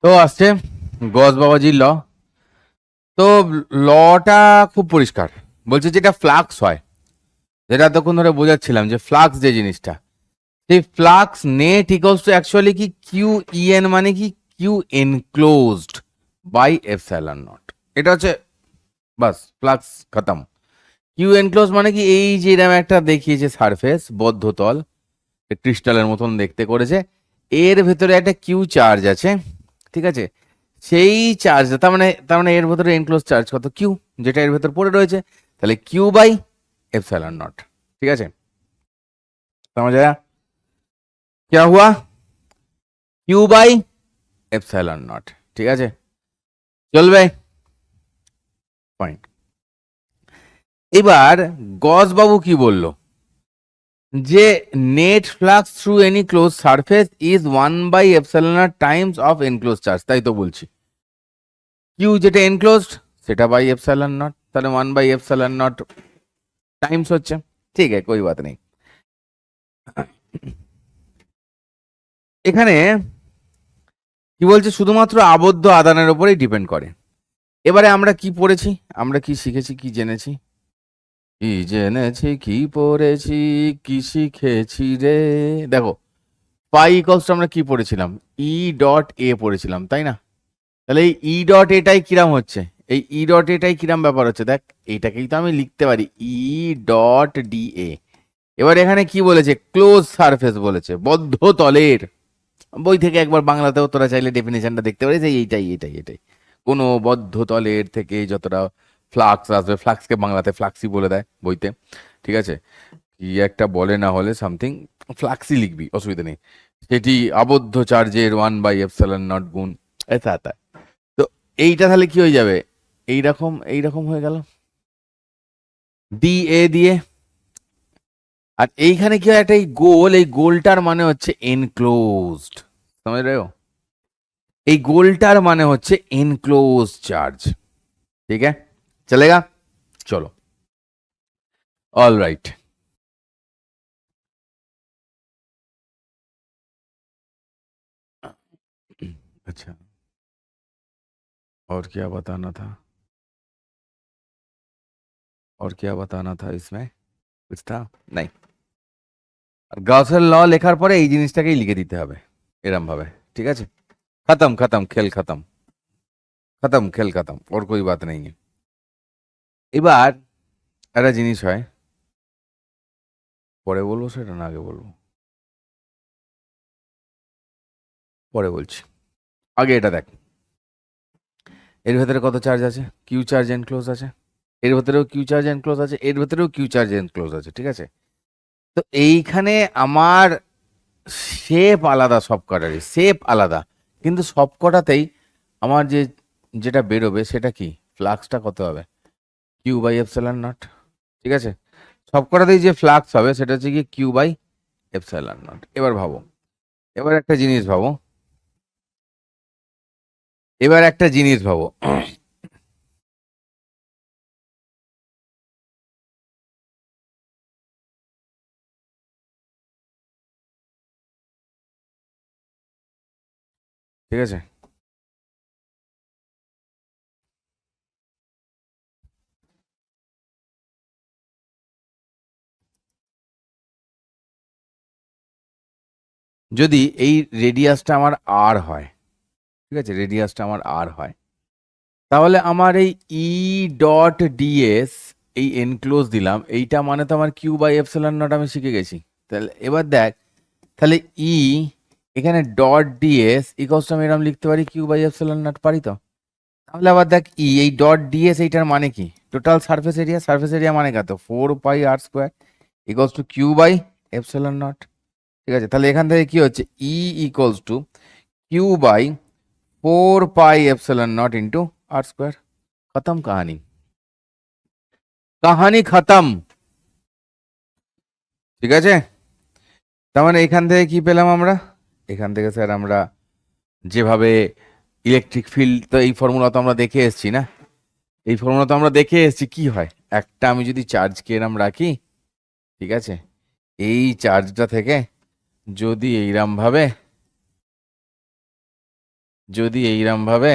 তো আসছে গস বাবাজির ল। তো লটা খুব পরিষ্কার, বলছে যেটা ফ্লাক্স হয়, যেটা এতক্ষণ ধরে বোঝাচ্ছিলাম যে ফ্লাক্স যে জিনিসটা, সেই flux net equals to actually কি কিউ ইএন, মানে কি Q enclosed by epsilon naught. এটা হচ্ছে বাস ফ্লাক্স খতম। কিউ এনক্লোজ মানে কি, এই যে এরকম একটা দেখিয়েছে সারফেস, বদ্ধতল, ক্রিস্টালের মতন দেখতে করেছে, এর ভেতরে একটা কিউ চার্জ আছে, ঠিক আছে। সেই চার্জ, তার মানে এর ভেতরে এনক্লোজ চার্জ কত? কিউ, যেটা এর ভেতর পড়ে রয়েছে, তাহলে কিউ বাই এপসাইলন নট, ঠিক আছে। समझ आया क्या हुआ? কিউ বাই এপসাইলন নট, ঠিক আছে, চলবে, ফাইন। এবার গসবাবু কি বললো, যে net flux through any closed surface is 1/ε times of enclosed charge, তাই তো বলছি। কিউ যেটা এনক্লোজড সেটা বাই এপসাইলন নট, তাহলে 1/ε নট টাইমস হচ্ছে। ঠিক আছে, কোই বাত নেই। এখানে কি বলছে, শুধুমাত্র আবদ্ধ আদানের উপরেই ডিপেন্ড করে। এবারে আমরা কি পড়েছি, আমরা কি শিখেছি, কি জেনেছি, কি জেনেছি, কি পড়েছি, কি শিখেছি রে। দেখো, পাই ইকলস আমরা কি পড়েছিলাম, ই ডট এ পড়েছিলাম, তাই না? তাহলে এই ই ডট এটাই কিরাম হচ্ছে, এই ই ডট এটাই কিরাম ব্যাপার হচ্ছে, দেখ এইটাকেই তো আমি লিখতে পারি ই ডট ডি এ। এবার এখানে কি বলেছে, ক্লোজ সারফেস বলেছে, বদ্ধ তলের। বই থেকে একবার বাংলাতেও তোরা চাইলে ডেফিনেশনটা দেখতে পারিস, এইটাই কোনো বদ্ধ তলের থেকে যতটা ফ্লাক্স আসবে, ফ্লাক্সকে বাংলাতে ফ্লাক্সি বলে দেয় বইতে, ঠিক আছে? কি একটা বলে না হলে সামথিং, ফ্লাক্সি লিখবি, অসুবিধা নেই। সেটি আবদ্ধ চার্জের 1/ε0 গুণ এটা। তো এইটা তাহলে কি হয়ে যাবে, এইরকম হয়ে গেল ডি এ দিয়ে। আর এইখানে কি হয়, একটা এই গোল, এই গোলটার মানে হচ্ছে এনক্লোজড, समझ रहे हो? এই গোলটার মানে হচ্ছে এনক্লোজ চার্জ। ঠিক আছে, চলেগা? চলো, ऑल राइट। अच्छा, और क्या बताना था, और क्या बताना था इसमें, कुछ था नहीं। আর গাউসের ল লেখার পরে এই জিনিসটাকেই লিখে দিতে হবে এরম ভাবে, ঠিক আছে? খতম খতম খেল খতম, খতম খেল খতম, ওর कोई बात नहीं है। এবার একটা জিনিস হয়, পরে বলবো সেটা না আগে বলবো? পরে বলছি, আগে এটা দেখ, এর ভেতরে কত চার্জ আছে, কিউ চার্জ এনক্লোজ আছে, এর ভেতরেও কিউ চার্জ এনক্লোজ আছে, এর ভেতরেও কিউ চার্জ এনক্লোজ আছে, ঠিক আছে? তো এইখানে আমার শেপ আলাদা, সব কটারই শেপ আলাদা, কিন্তু সব কটাতেই আমার যেটা বেরোবে সেটা কি, ফ্লাক্সটা কত হবে, Q/ε0, ঠিক আছে? সব কটাতেই যে ফ্লাক্স হবে সেটা হচ্ছে কি Q/ε0। এবার ভাবো, এবার একটা জিনিস ভাবো, এবার একটা জিনিস ভাবো, ঠিক আছে? যদি এই রেডিয়াসটা আমার আর হয়, ঠিক আছে, রেডিয়াসটা আমার আর হয়, তাহলে আমার এই ই ডট ডিএস, এই এনক্লোজ দিলাম, এইটা মানে তো আমার Q/ε0 আমি শিখে গেছি। তাহলে এবার দেখ, তাহলে ই এখানে ডট ডিএস ইকলস আমি এরকম লিখতে পারি Q/ε0, পারি তো? তাহলে আবার দেখ ই এই ডট ডিএস, এইটার মানে কি, total surface area, surface area মানে কত, 4πr² ইকলস টু Q/ε0, ঠিক আছে? তাহলে এখান থেকে কি হচ্ছে, ই equals to Q/4πε0 into r²। খতম কাহানি, কাহানি খতম, ঠিক আছে? তার মানে এখান থেকে কি পেলাম আমরা, এখান থেকে স্যার আমরা যেভাবে ইলেকট্রিক ফিল্ড, তো এই ফর্মুলা তো আমরা দেখে এসেছি না, এই ফর্মুলা তো আমরা দেখে এসেছি, কি হয়, একটা আমি যদি চার্জকে এরম রাখি, ঠিক আছে, এই চার্জটা থেকে যদি এইরম ভাবে, যদি এইরম ভাবে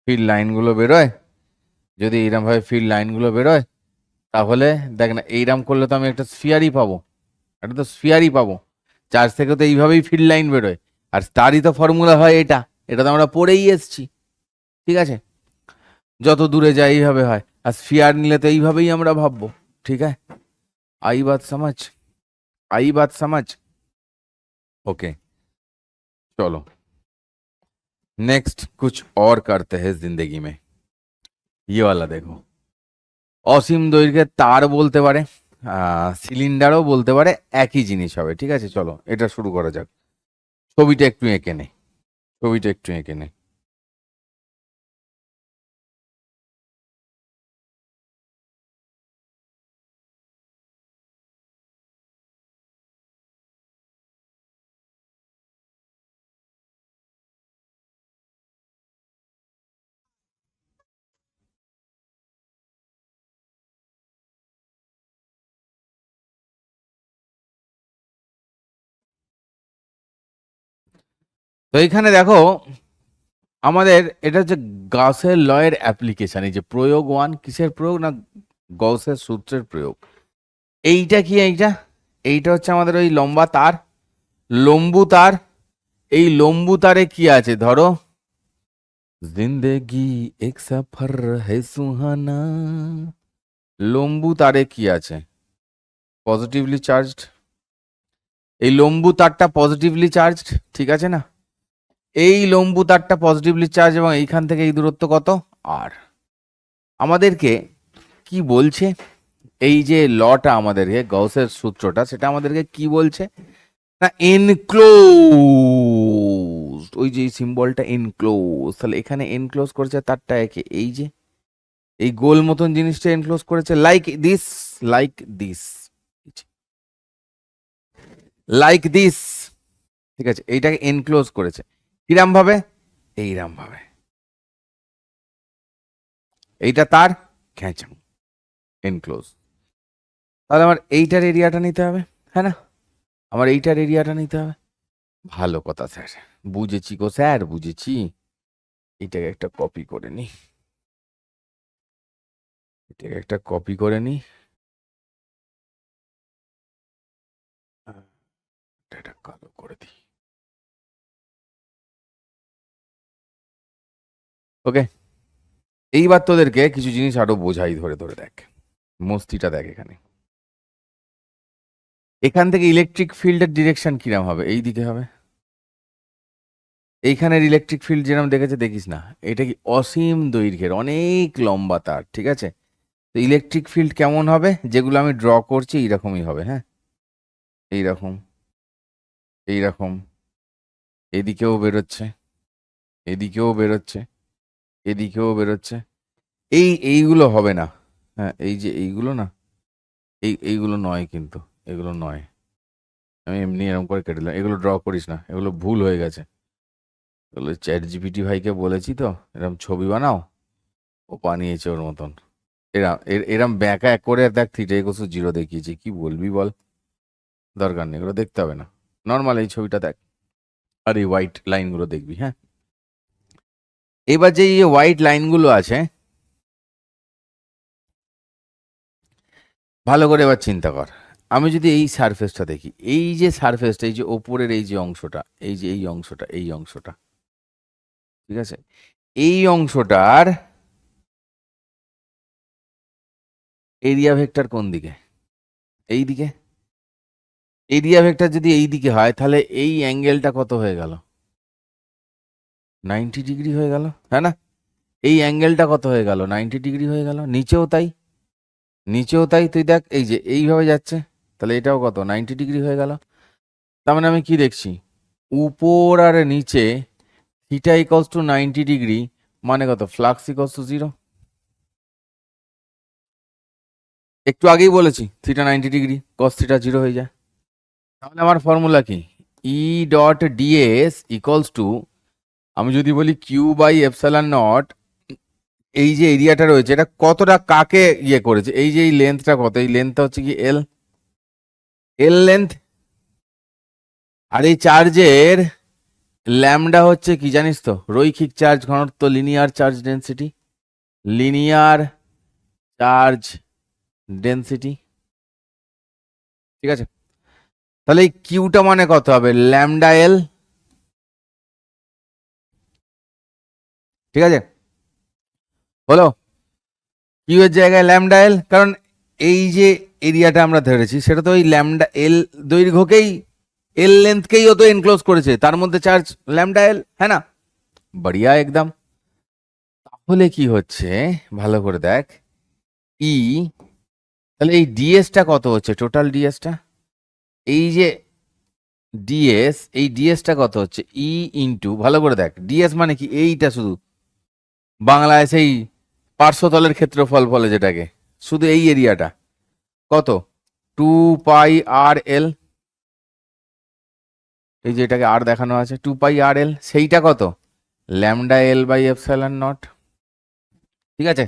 ফিল্ড লাইনগুলো বেরোয়, যদি এইরম ভাবে ফিল্ড লাইনগুলো বেরোয়, তাহলে দেখ না, এইরম করলে তো আমি একটা স্ফিয়ারই পাবো, একটা তো স্ফিয়ারই পাবো। চার্জ থেকে তো এইভাবেই ফিল্ড লাইন বেরোয়, আর তারই তো ফর্মুলা হয় এটা, এটা তো আমরা পড়েই এসছি, ঠিক আছে? যত দূরে যায় এইভাবে হয়, আর স্ফিয়ার নিলে তো এইভাবেই আমরা ভাববো, ঠিক আছে? आई बात समझ, आई बात समझ, ओके। चलो, नेक्स्ट कुछ और करते हैं जिंदगी में। ये वाला देखो, অসীম দৈর্ঘ্যের তার বলতে পারে, সিলিন্ডারও বলতে পারে, একই জিনিস হবে, ঠিক আছে? চলো এটা শুরু করা যাক। ছবিটা একটু এঁকে নে, ছবিটা একটু এঁকে নে। তো এখানে দেখো আমাদের এটা হচ্ছে গাউসের লয়ের অ্যাপ্লিকেশন। এই যে প্রয়োগ ওয়ান, কিসের প্রয়োগ না গাউসের সূত্রের প্রয়োগ। এইটা কি? এইটা হচ্ছে আমাদের ওই লম্বা তার, লম্বু তার। এই লম্বু তারে কি আছে ধরো, জিন্দেগি এক সফর হে সুহানা। লম্বু তারে কি আছে? Positively charged. এই লম্বু তারটা পজিটিভলি চার্জড, ঠিক আছে না? এই লম্বু তারটা পজিটিভলি চার্জ এবং এইখান থেকে এই দূরত্ব কত? আর আমাদেরকে কি বলছে, এই যে লটা আমাদেরকে গাউসের সূত্রটা, সেটা আমাদেরকে কি বলছে না এনক্লোজ। ওই যে সিম্বলটা এনক্লোজ, তাহলে এখানে এনক্লোজ করেছে তারটা একে, এই যে এই গোল মতন জিনিসটা এনক্লোজ করেছে like this, like this, like this. ঠিক আছে, এইটাকে এনক্লোজ করেছে কিরাম ভাবে? এইরাম ভাবে। এইটা তার খেঁচাং এনক্লোজ। তাহলে আমার এইটার এরিয়াটা নিতে হবে, হ্যাঁ না? আমার এইটার এরিয়াটা নিতে হবে। ভালো কথা স্যার, বুঝেছি গো স্যার, বুঝেছি। এটাকে একটা কপি করে নি, এটাকে একটা কপি করে নি। এটা কালো করে দিই। ওকে, এইবার তোদেরকে কিছু জিনিস আরো বোঝাই, ধরে ধরে দেখ, মস্তিটা দেখ। এখানে এখান থেকে ইলেকট্রিক ফিল্ডের ডিরেকশন কিরম হবে? এই দিকে হবে। এইখানের ইলেকট্রিক ফিল্ড যেরকম দেখেছে দেখিস না, এটা কি অসীম দৈর্ঘ্যের অনেক লম্বা তার, ঠিক আছে? তো ইলেকট্রিক ফিল্ড কেমন হবে? যেগুলো আমি ড্র করছি এইরকমই হবে, হ্যাঁ, এইরকম, এইরকম। এদিকেও বেরোচ্ছে, এদিকেও বেরোচ্ছে, এদিকেও বেরোচ্ছে। এইগুলো হবে না, হ্যাঁ, এই যে এইগুলো না, এইগুলো নয়, কিন্তু এগুলো নয়। আমি এমনি এরকম করে কেটে দিলাম, এগুলো ড্র করিস না, এগুলো ভুল হয়ে গেছে। এগুলো চ্যাট জিপিটি ভাইকে বলেছি তো এরকম ছবি বানাও, ও বানিয়েছে ওর মতন। এরম ব্যাকা এক করে দেখ, থিটা ইকুয়াল টু 0 দেখিয়েছি, কি বলবি বল? দরকার নেই, এগুলো দেখতে হবে না। নর্মাল এই ছবিটা দেখ, আর এই হোয়াইট লাইনগুলো দেখবি, হ্যাঁ। এবার যে এই হোয়াইট লাইনগুলো আছে, ভালো করে এবার চিন্তা কর। আমি যদি এই সারফেসটা দেখি, এই যে সারফেসটা, এই যে ওপরের এই যে অংশটা, এই যে এই অংশটা, এই অংশটা, ঠিক আছে, এই অংশটার এরিয়া ভেক্টর কোন দিকে? এই দিকে। এরিয়া ভেক্টর যদি এই দিকে হয়, তাহলে এই অ্যাঙ্গেলটা কত হয়ে গেল? 90 ডিগ্রি হয়ে গেল, হ্যাঁ না? এই অ্যাঙ্গেলটা কত হয়ে গেল? 90 ডিগ্রি হয়ে গেল। নিচেও তাই, নিচেও তাই। তুই দেখ, এই যে এইভাবে যাচ্ছে, তাহলে এটাও কত? 90 ডিগ্রি হয়ে গেল। তার মানে আমি কি দেখছি? উপর আর নিচে থিটা ইকলস টু 90 ডিগ্রি, মানে কত? Flux equals to 0। একটু আগেই বলেছি থিটা 90 ডিগ্রি, কস থিটা 0 হয়ে যায়। তাহলে আমার ফর্মুলা কি? E dot DS equals to, আমি যদি বলি কিউ বাই এপসাইলন নট, এই যে এরিয়াটা রয়েছে এটা কতটা কাকে ইয়ে করেছে, এই যে এই লেন্থটা কত? এই লেন্থটা হচ্ছে কি এল, এল লেন্থ। আর এই চার্জের ল্যামডা হচ্ছে কি জানিস তো? রৈখিক চার্জ ঘনত্ব, linear charge density, linear charge density, ঠিক আছে? তাহলে এই কিউটা মানে কত হবে? ল্যামডা এল, ঠিক আছে? হলো কিউ এর জায়গায় ল্যামডা এল, কারণ এই যে এরিয়াটা আমরা ধরেছি সেটা তো ওই ল্যামডা এল দৈর্ঘ্যকেই, এল লেন্থকেই ও তো এনক্লোজ করেছে, তার মধ্যে চার্জ ল্যামডা এল, হ্যাঁ না? বড়িয়া একদম। তাহলে কি হচ্ছে ভালো করে দেখ, ই, তাহলে এই ডিএসটা কত হচ্ছে? টোটাল ডিএসটা, এই যে ডিএস, এই ডিএসটা কত হচ্ছে? ই ইন্টু, ভালো করে দেখ, ডিএস মানে কি? এইটা শুধু বাংলায় সেই পার্শ্বতলের ক্ষেত্রফল বলে যেটাকে, শুধু এই এরিয়াটা কত? 2 পাই আর এল। এই যে এটাকে আর দেখানো আছে, 2 পাই আর এল, সেইটা কত? Lambda L by epsilon naught, ঠিক আছে?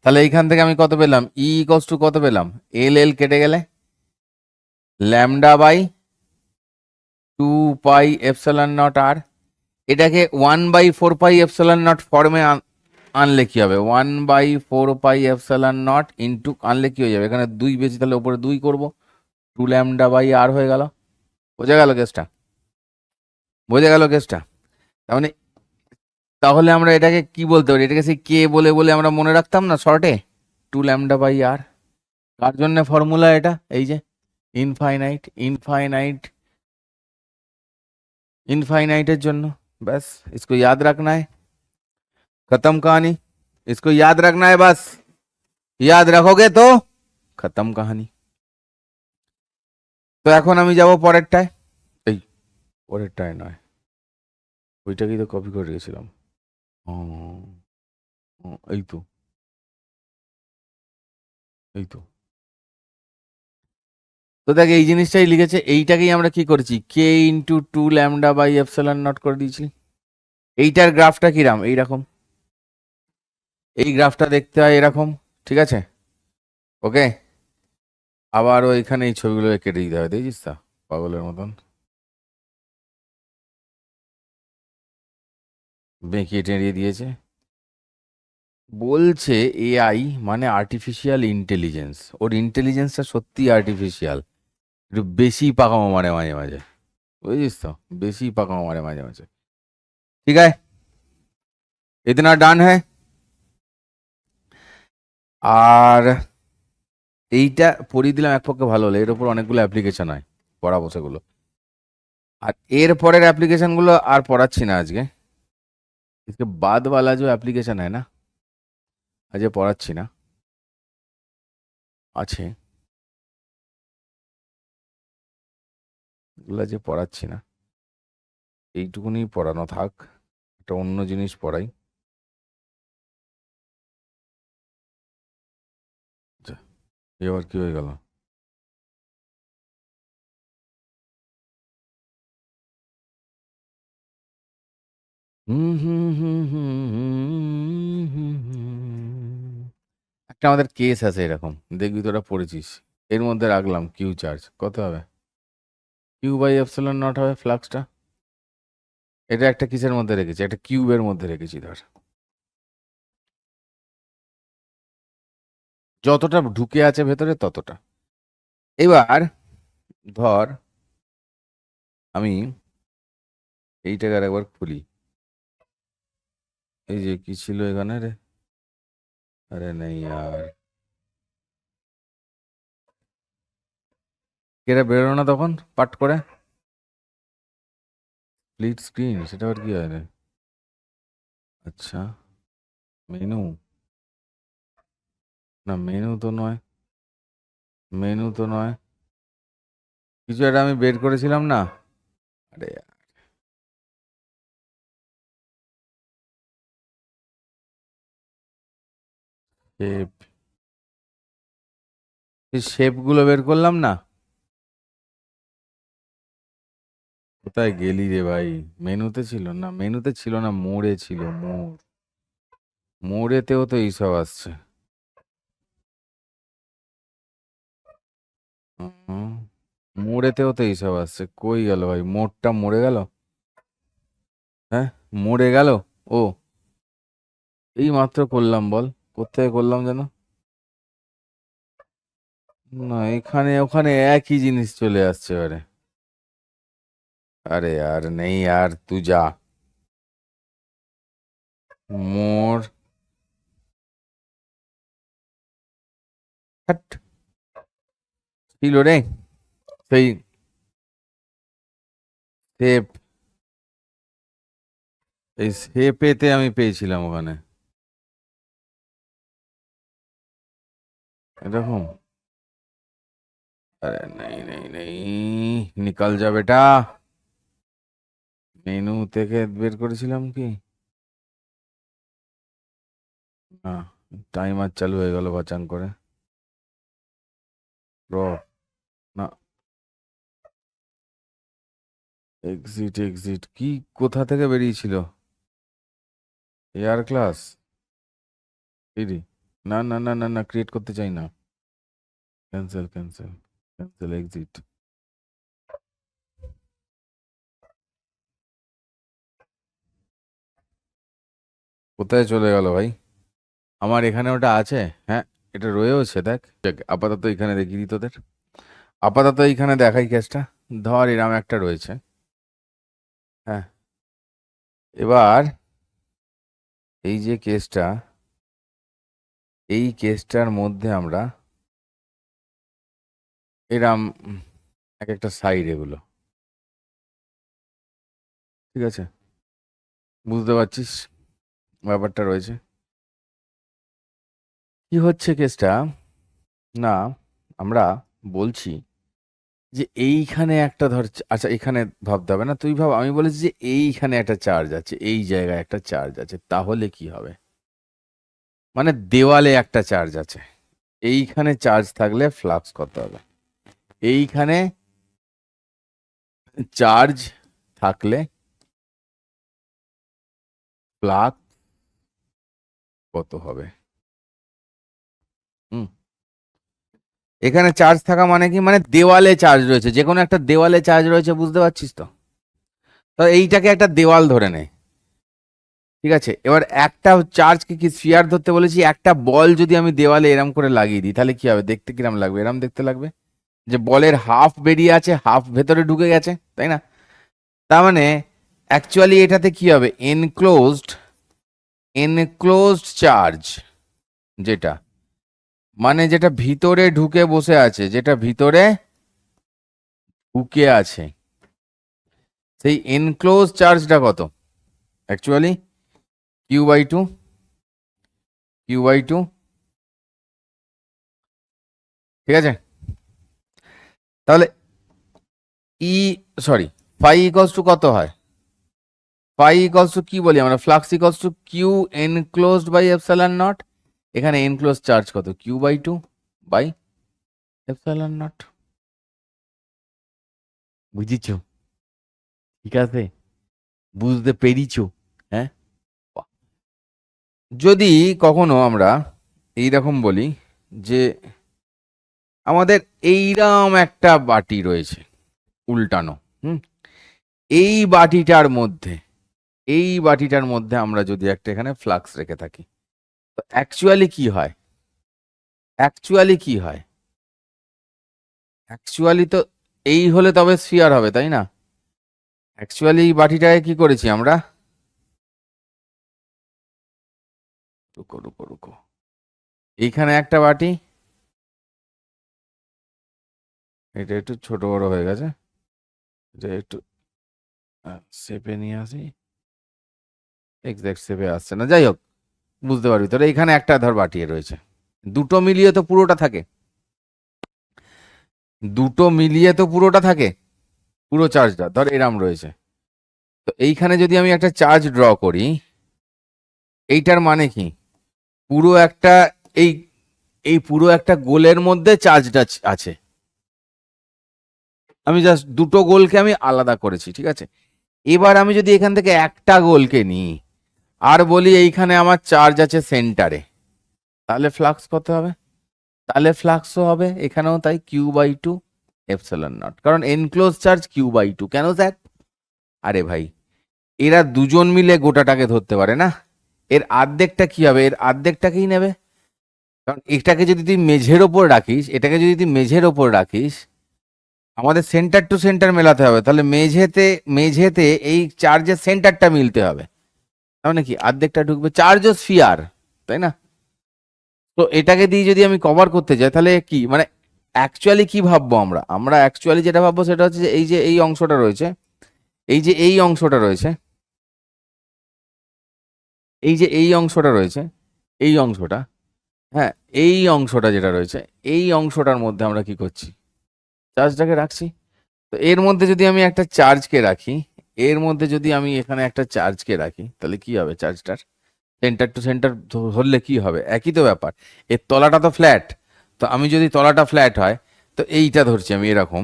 তাহলে এইখান থেকে আমি কত পেলাম? ই ইকস টু কত পেলাম? এল এল কেটে গেলে lambda by 2 pi epsilon naught R. এটাকে 1/4πε0 ফর্মে আনলে কি হবে? 1/4πε0 ইন্টু আনলে কি হয়ে যাবে? এখানে 2 বেশি, তাহলে উপরে 2 করবো, 2λ/r হয়ে গেল। বোঝা গেল কেসটা? বোঝা গেল কেসটা? তার মানে তাহলে আমরা এটাকে কি বলতে পারি? এটাকে সেই কে বলে বলে আমরা মনে রাখতাম না শর্টে, 2λ/r। কার জন্য ফর্মুলা এটা? এই যে ইনফাইনাইট, ইনফাইনাইট, इनफाइनाइट জন্য। बस इसको याद रखना है, खत्म कहानी। इसको याद रखना है बस, याद रखोगे तो खत्म कहानी। তো এখন আমি যাব পরেরটায়। এই পরেরটায় নয়, ওইটাকেই তো কপি করে রেখেছিলাম। ও, এই তো, এই তো। তো দেখ এই জিনিসটাই লিখেছে, এইটাকেই আমরা কি করেছি, কে ইন্টু 2λ/ε0 করে দিয়েছি। এইটার গ্রাফটা কিরাম? এইরকম, এই গ্রাফটা দেখতে হয় এরকম, ঠিক আছে? ওকে, আবার ওইখানে এই ছবিগুলো কেটে দিতে হবে, দেখছিস তা পাগলের মতন বেঁকিয়ে টেঁড়িয়ে দিয়েছে। বলছে এআই মানে আর্টিফিশিয়াল ইন্টেলিজেন্স, ওর ইন্টেলিজেন্সটা সত্যি আর্টিফিশিয়াল, একটু বেশি পাকামো মারে মাঝে মাঝে, বুঝছিস তো, বেশি পাকামো মারে মাঝে মাঝে। ঠিক আছে, ইতনা ডান হ্যাঁ। আর এইটা পড়িয়ে দিলাম এক পক্ষে ভালো হলো, এর উপর অনেকগুলো অ্যাপ্লিকেশন হয়, পড়াবো সেগুলো। আর এর পরের অ্যাপ্লিকেশনগুলো আর পড়াচ্ছি না আজকে, इसके बाद वाला जो एप्लीकेशन है ना, আজকে পড়াচ্ছি না, আছে এগুলো যে পড়াচ্ছি না, এইটুকুনি পড়ানো থাক, একটা অন্য জিনিস পড়াই। আচ্ছা, এবার কি হয়ে গেল? একটা আমাদের কেস আছে এরকম, দেখবি তোরা পড়েছিস, এর মধ্যে রাখলাম কিউ চার্জ, কত হবে? Q/ε0 হবে ফ্লাক্সটা। এটা একটা কিসের মধ্যে রেখেছি, একটা কিউবের মধ্যে রেখেছি ধর, যতটা ঢুকে আছে ভেতরে ততটা। এবার ধর আমি এইটাকে আর একবার খুলি, এই যে কি ছিল এখানে রে, আরে নেই আর, এটা বেরোলো না তখন পাট করে, স্প্লিট স্ক্রিন, সেটা আবার কি হয় রে? আচ্ছা, মেনু, না মেনু তো নয়, মেনু তো নয়, কিছু একটা আমি বের করেছিলাম না, আরে শেপ, এই শেপগুলো বের করলাম না, কোথায় গেলি রে ভাই? মেনুতে ছিল না, মেনুতে ছিল না, মোড়ে ছিল, মোড়, মোড়েতেও তো এইসব আসছে। হুম, মোড়েতেও তো এইসব আসছে, কই গেল ভাই, মোড়টা মরে গেল, হ্যাঁ মরে গেল। ও, এই মাত্র করলাম, বল কোথায় করলাম যেন, না এখানে ওখানে একই জিনিস চলে আসছে এবারে, আরে আর নেই আর, তুই যা, মোর, হাট, ছিল রে সেই শেপ, এই শেপেতে আমি পেয়েছিলাম ওখানে এরকম, अरे नहीं नहीं नहीं निकल जा बेटा, মেনু থেকে বের করেছিলাম কি, না টাইমার চালু হয়ে গেল বাচান করে, র, না এক্সিট, এক্সিট কি, কোথা থেকে বেরিয়েছিল? এয়ার ক্লাস, এডি, না না না না না, ক্রিয়েট করতে চাই না, ক্যান্সেল ক্যান্সেল ক্যান্সেল, এক্সিট, কোথায় চলে গেল ভাই? আমার এখানে ওটা আছে। হ্যাঁ, এটা রয়েওছে, দেখ দেখ, আপাতত এখানে দেখি দি তোদের। আপাতত এইখানে দেখাই কেসটা। ধর এরম একটা রয়েছে। হ্যাঁ, এবার এই যে কেসটা, এই কেসটার মধ্যে আমরা এরম এক একটা সাইড এগুলো, ঠিক আছে, বুঝতে পারছিস ব্যাপারটা রয়েছে কি হচ্ছে কেসটা? না, আমরা বলছি যে এইখানে একটা ধর, আচ্ছা এখানে ভাবতে হবে না, তুই ভাব, আমি বলেছি যে এইখানে একটা চার্জ আছে, এই জায়গায় একটা চার্জ আছে, তাহলে কি হবে? মানে দেওয়ালে একটা চার্জ আছে, এইখানে চার্জ থাকলে ফ্লাক্স কত হবে? এইখানে চার্জ থাকলে ফ্লাক্স কত হবে? হুম, এখানে চার্জ থাকা মানে কি? মানে দেওয়ালে চার্জ রয়েছে, যে কোনো একটা দেওয়ালে চার্জ রয়েছে, বুঝতে পারছিস তো? তো এইটাকে একটা দেওয়াল ধরে নে, ঠিক আছে। এবার একটা চার্জকে কি স্ফিয়ার ধরতে বলেছি, একটা বল যদি আমি দেওয়ালে এরম করে লাগিয়ে দিই, তাহলে কি হবে? দেখতে কিরম লাগবে? এরম দেখতে লাগবে, যে বলের হাফ বেরিয়ে আছে, হাফ ভেতরে ঢুকে গেছে, তাই না? তার মানে অ্যাকচুয়ালি এটাতে কি হবে? এনক্লোজড, এনক্লোজড চার্জ, যেটা মানে যেটা ভিতরে ঢুকে বসে আছে, যেটা ভিতরে ঢুকে আছে, সেই এনক্লোজ চার্জটা কত? অ্যাকচুয়ালি Q/2, Q/2, ঠিক আছে। তাহলে E, sorry, phi equals to কত হয়? ফাই ইকলস টু কি বলি আমরা? Flux equals to Q enclosed by epsilon naught. এখানে এনক্লোজ চার্জ কত? Q/2 by epsilon not. বুঝেছো? ঠিক আছে, বুঝতে পেরেছো? হ্যাঁ, যদি কখনো আমরা এইরকম বলি যে আমাদের এইরকম একটা বাটি রয়েছে উল্টানো, হুম, এই বাটিটার মধ্যে, এই বাটিটার মধ্যে আমরা যদি একটা এখানে ফ্লাক্স রেখে থাকি, তো অ্যাকচুয়ালি কি হয়? অ্যাকচুয়ালি কি হয়? অ্যাকচুয়ালি তো এই হলে তবে স্ফিয়ার হবে, তাই না? অ্যাকচুয়ালি এই বাটিটাকে কি করেছি আমরা? রুকো রুকো রুকো, এইখানে একটা বাটি, এটা একটু ছোট বড় হয়ে গেছে, এটা একটু শেপে নিয়ে আসি, এক্সাক্ট শেপে আসছে না, যাই হোক, বুঝতে পারবি তোরা। এখানে একটা ধর বাটি রয়েছে, দুটো মিলিয়ে তো পুরোটা থাকে, দুটো মিলিয়ে তো পুরোটা থাকে, পুরো চার্জটা ধর এরাম রয়েছে। তো এইখানে যদি আমি একটা চার্জ ড্র করি, এইটার মানে কি? পুরো একটা, এই এই পুরো একটা গোলের মধ্যে চার্জটা আছে। আমি জাস্ট দুটো গোলকে আমি আলাদা করেছি, ঠিক আছে। এবার আমি যদি এখান থেকে একটা গোলকে নিই আর বলি এইখানে আমার চার্জ আছে সেন্টারে, তাহলে ফ্লাক্স কত হবে? তাহলে ফ্লাক্সও হবে এখানেও তাই, Q/2 এপসাইলন নট, কারণ এনক্লোজ চার্জ Q/2। কেন স্যার? আরে ভাই, এরা দুজন মিলে গোটাটাকে ধরতে পারে না, এর অর্ধেকটা কি হবে? এর অর্ধেকটাকেই নেবে, কারণ এটাকে যদি তুই মেঝের ওপর রাখিস, এটাকে যদি তুই মেঝের ওপর রাখিস, আমাদের সেন্টার টু সেন্টার মেলাতে হবে, তাহলে মেঝেতে, মেঝেতে এই চার্জের সেন্টারটা মিলতে হবে, তার মানে কি অর্ধেকটা ঢুকবে, চার্জও স্ফিয়ার, তাই না? তো এটাকে দিয়ে যদি আমি কভার করতে যাই, তাহলে কি মানে অ্যাকচুয়ালি কি ভাববো আমরা? আমরা অ্যাকচুয়ালি যেটা ভাববো সেটা হচ্ছে যে এই অংশটা রয়েছে, এই যে এই অংশটা রয়েছে, এই যে এই অংশটা রয়েছে, এই অংশটা, হ্যাঁ, এই অংশটা যেটা রয়েছে, এই অংশটার মধ্যে আমরা কি করছি? চার্জটাকে রাখছি। তো এর মধ্যে যদি আমি একটা চার্জকে রাখি, এর মধ্যে যদি আমি এখানে একটা চার্জকে রাখি, তাহলে কি হবে? চার্জটার সেন্টার টু সেন্টার ধরলে কি হবে? একই তো ব্যাপার, এর তলাটা তো ফ্ল্যাট, তো আমি যদি তলাটা ফ্ল্যাট হয়, তো এইটা ধরছি আমি এরকম,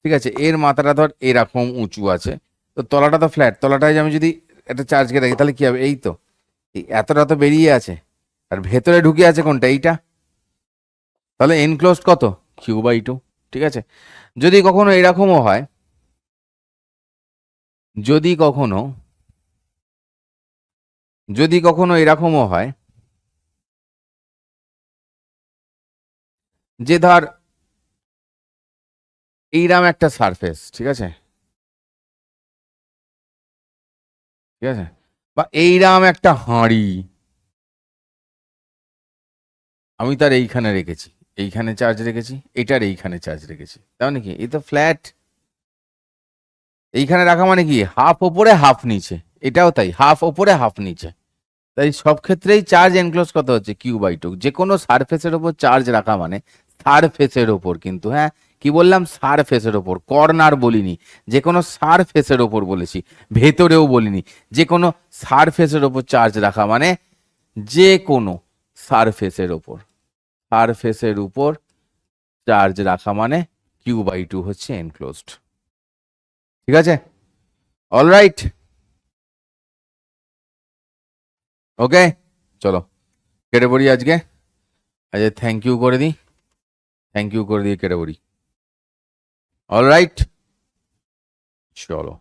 ঠিক আছে, এর মাথাটা ধর এরকম উঁচু আছে, তো তলাটা তো ফ্ল্যাট, তলাটায় আমি যদি একটা চার্জকে রাখি, তাহলে কি হবে? এই তো, এই এতটা তো বেরিয়ে আছে, আর ভেতরে ঢুকে আছে কোনটা? এইটা। তাহলে এনক্লোজড কত? Q/2, ঠিক আছে। যদি কখনো এরকমও হয়, যদি কখনো, যদি কখনো এরকমও হয় যে ধর এইরাম একটা সারফেস, ঠিক আছে, ঠিক আছে, বা এইরাম একটা হাঁড়ি, আমি তার এইখানে রেখেছি, এইখানে চার্জ রেখেছি, এটার এইখানে চার্জ রেখেছি, তার মানে কি, এই তো ফ্ল্যাট। এইখানে রাখা মানে কি, হাফ ওপরে হাফ নিচে, এটাও তাই, হাফ ওপরে হাফ নিচে। তাই সব ক্ষেত্রেই চার্জ এনক্লোজ কত হচ্ছে, Q/2। যে কোনো সারফেসের ওপর চার্জ রাখা মানে সারফেসের ওপর, কিন্তু হ্যাঁ কি বললাম, সারফেসের ওপর, কর্নার বলিনি, যে কোনো সারফেসের ওপর বলেছি, ভেতরেও বলিনি, যে কোনো সারফেসের ওপর চার্জ রাখা মানে যে কোনো সারফেসের ওপর, সারফেসের উপর চার্জ রাখা মানে Q/2 হচ্ছে এনক্লোজড। ঠিক আছে, অলরাইট, ওকে, চলো কেটে পড়ি আজকে। আচ্ছা, থ্যাংক ইউ করে দিই, থ্যাংক ইউ করে দিয়ে কেটে পড়ি। অলরাইট, চলো।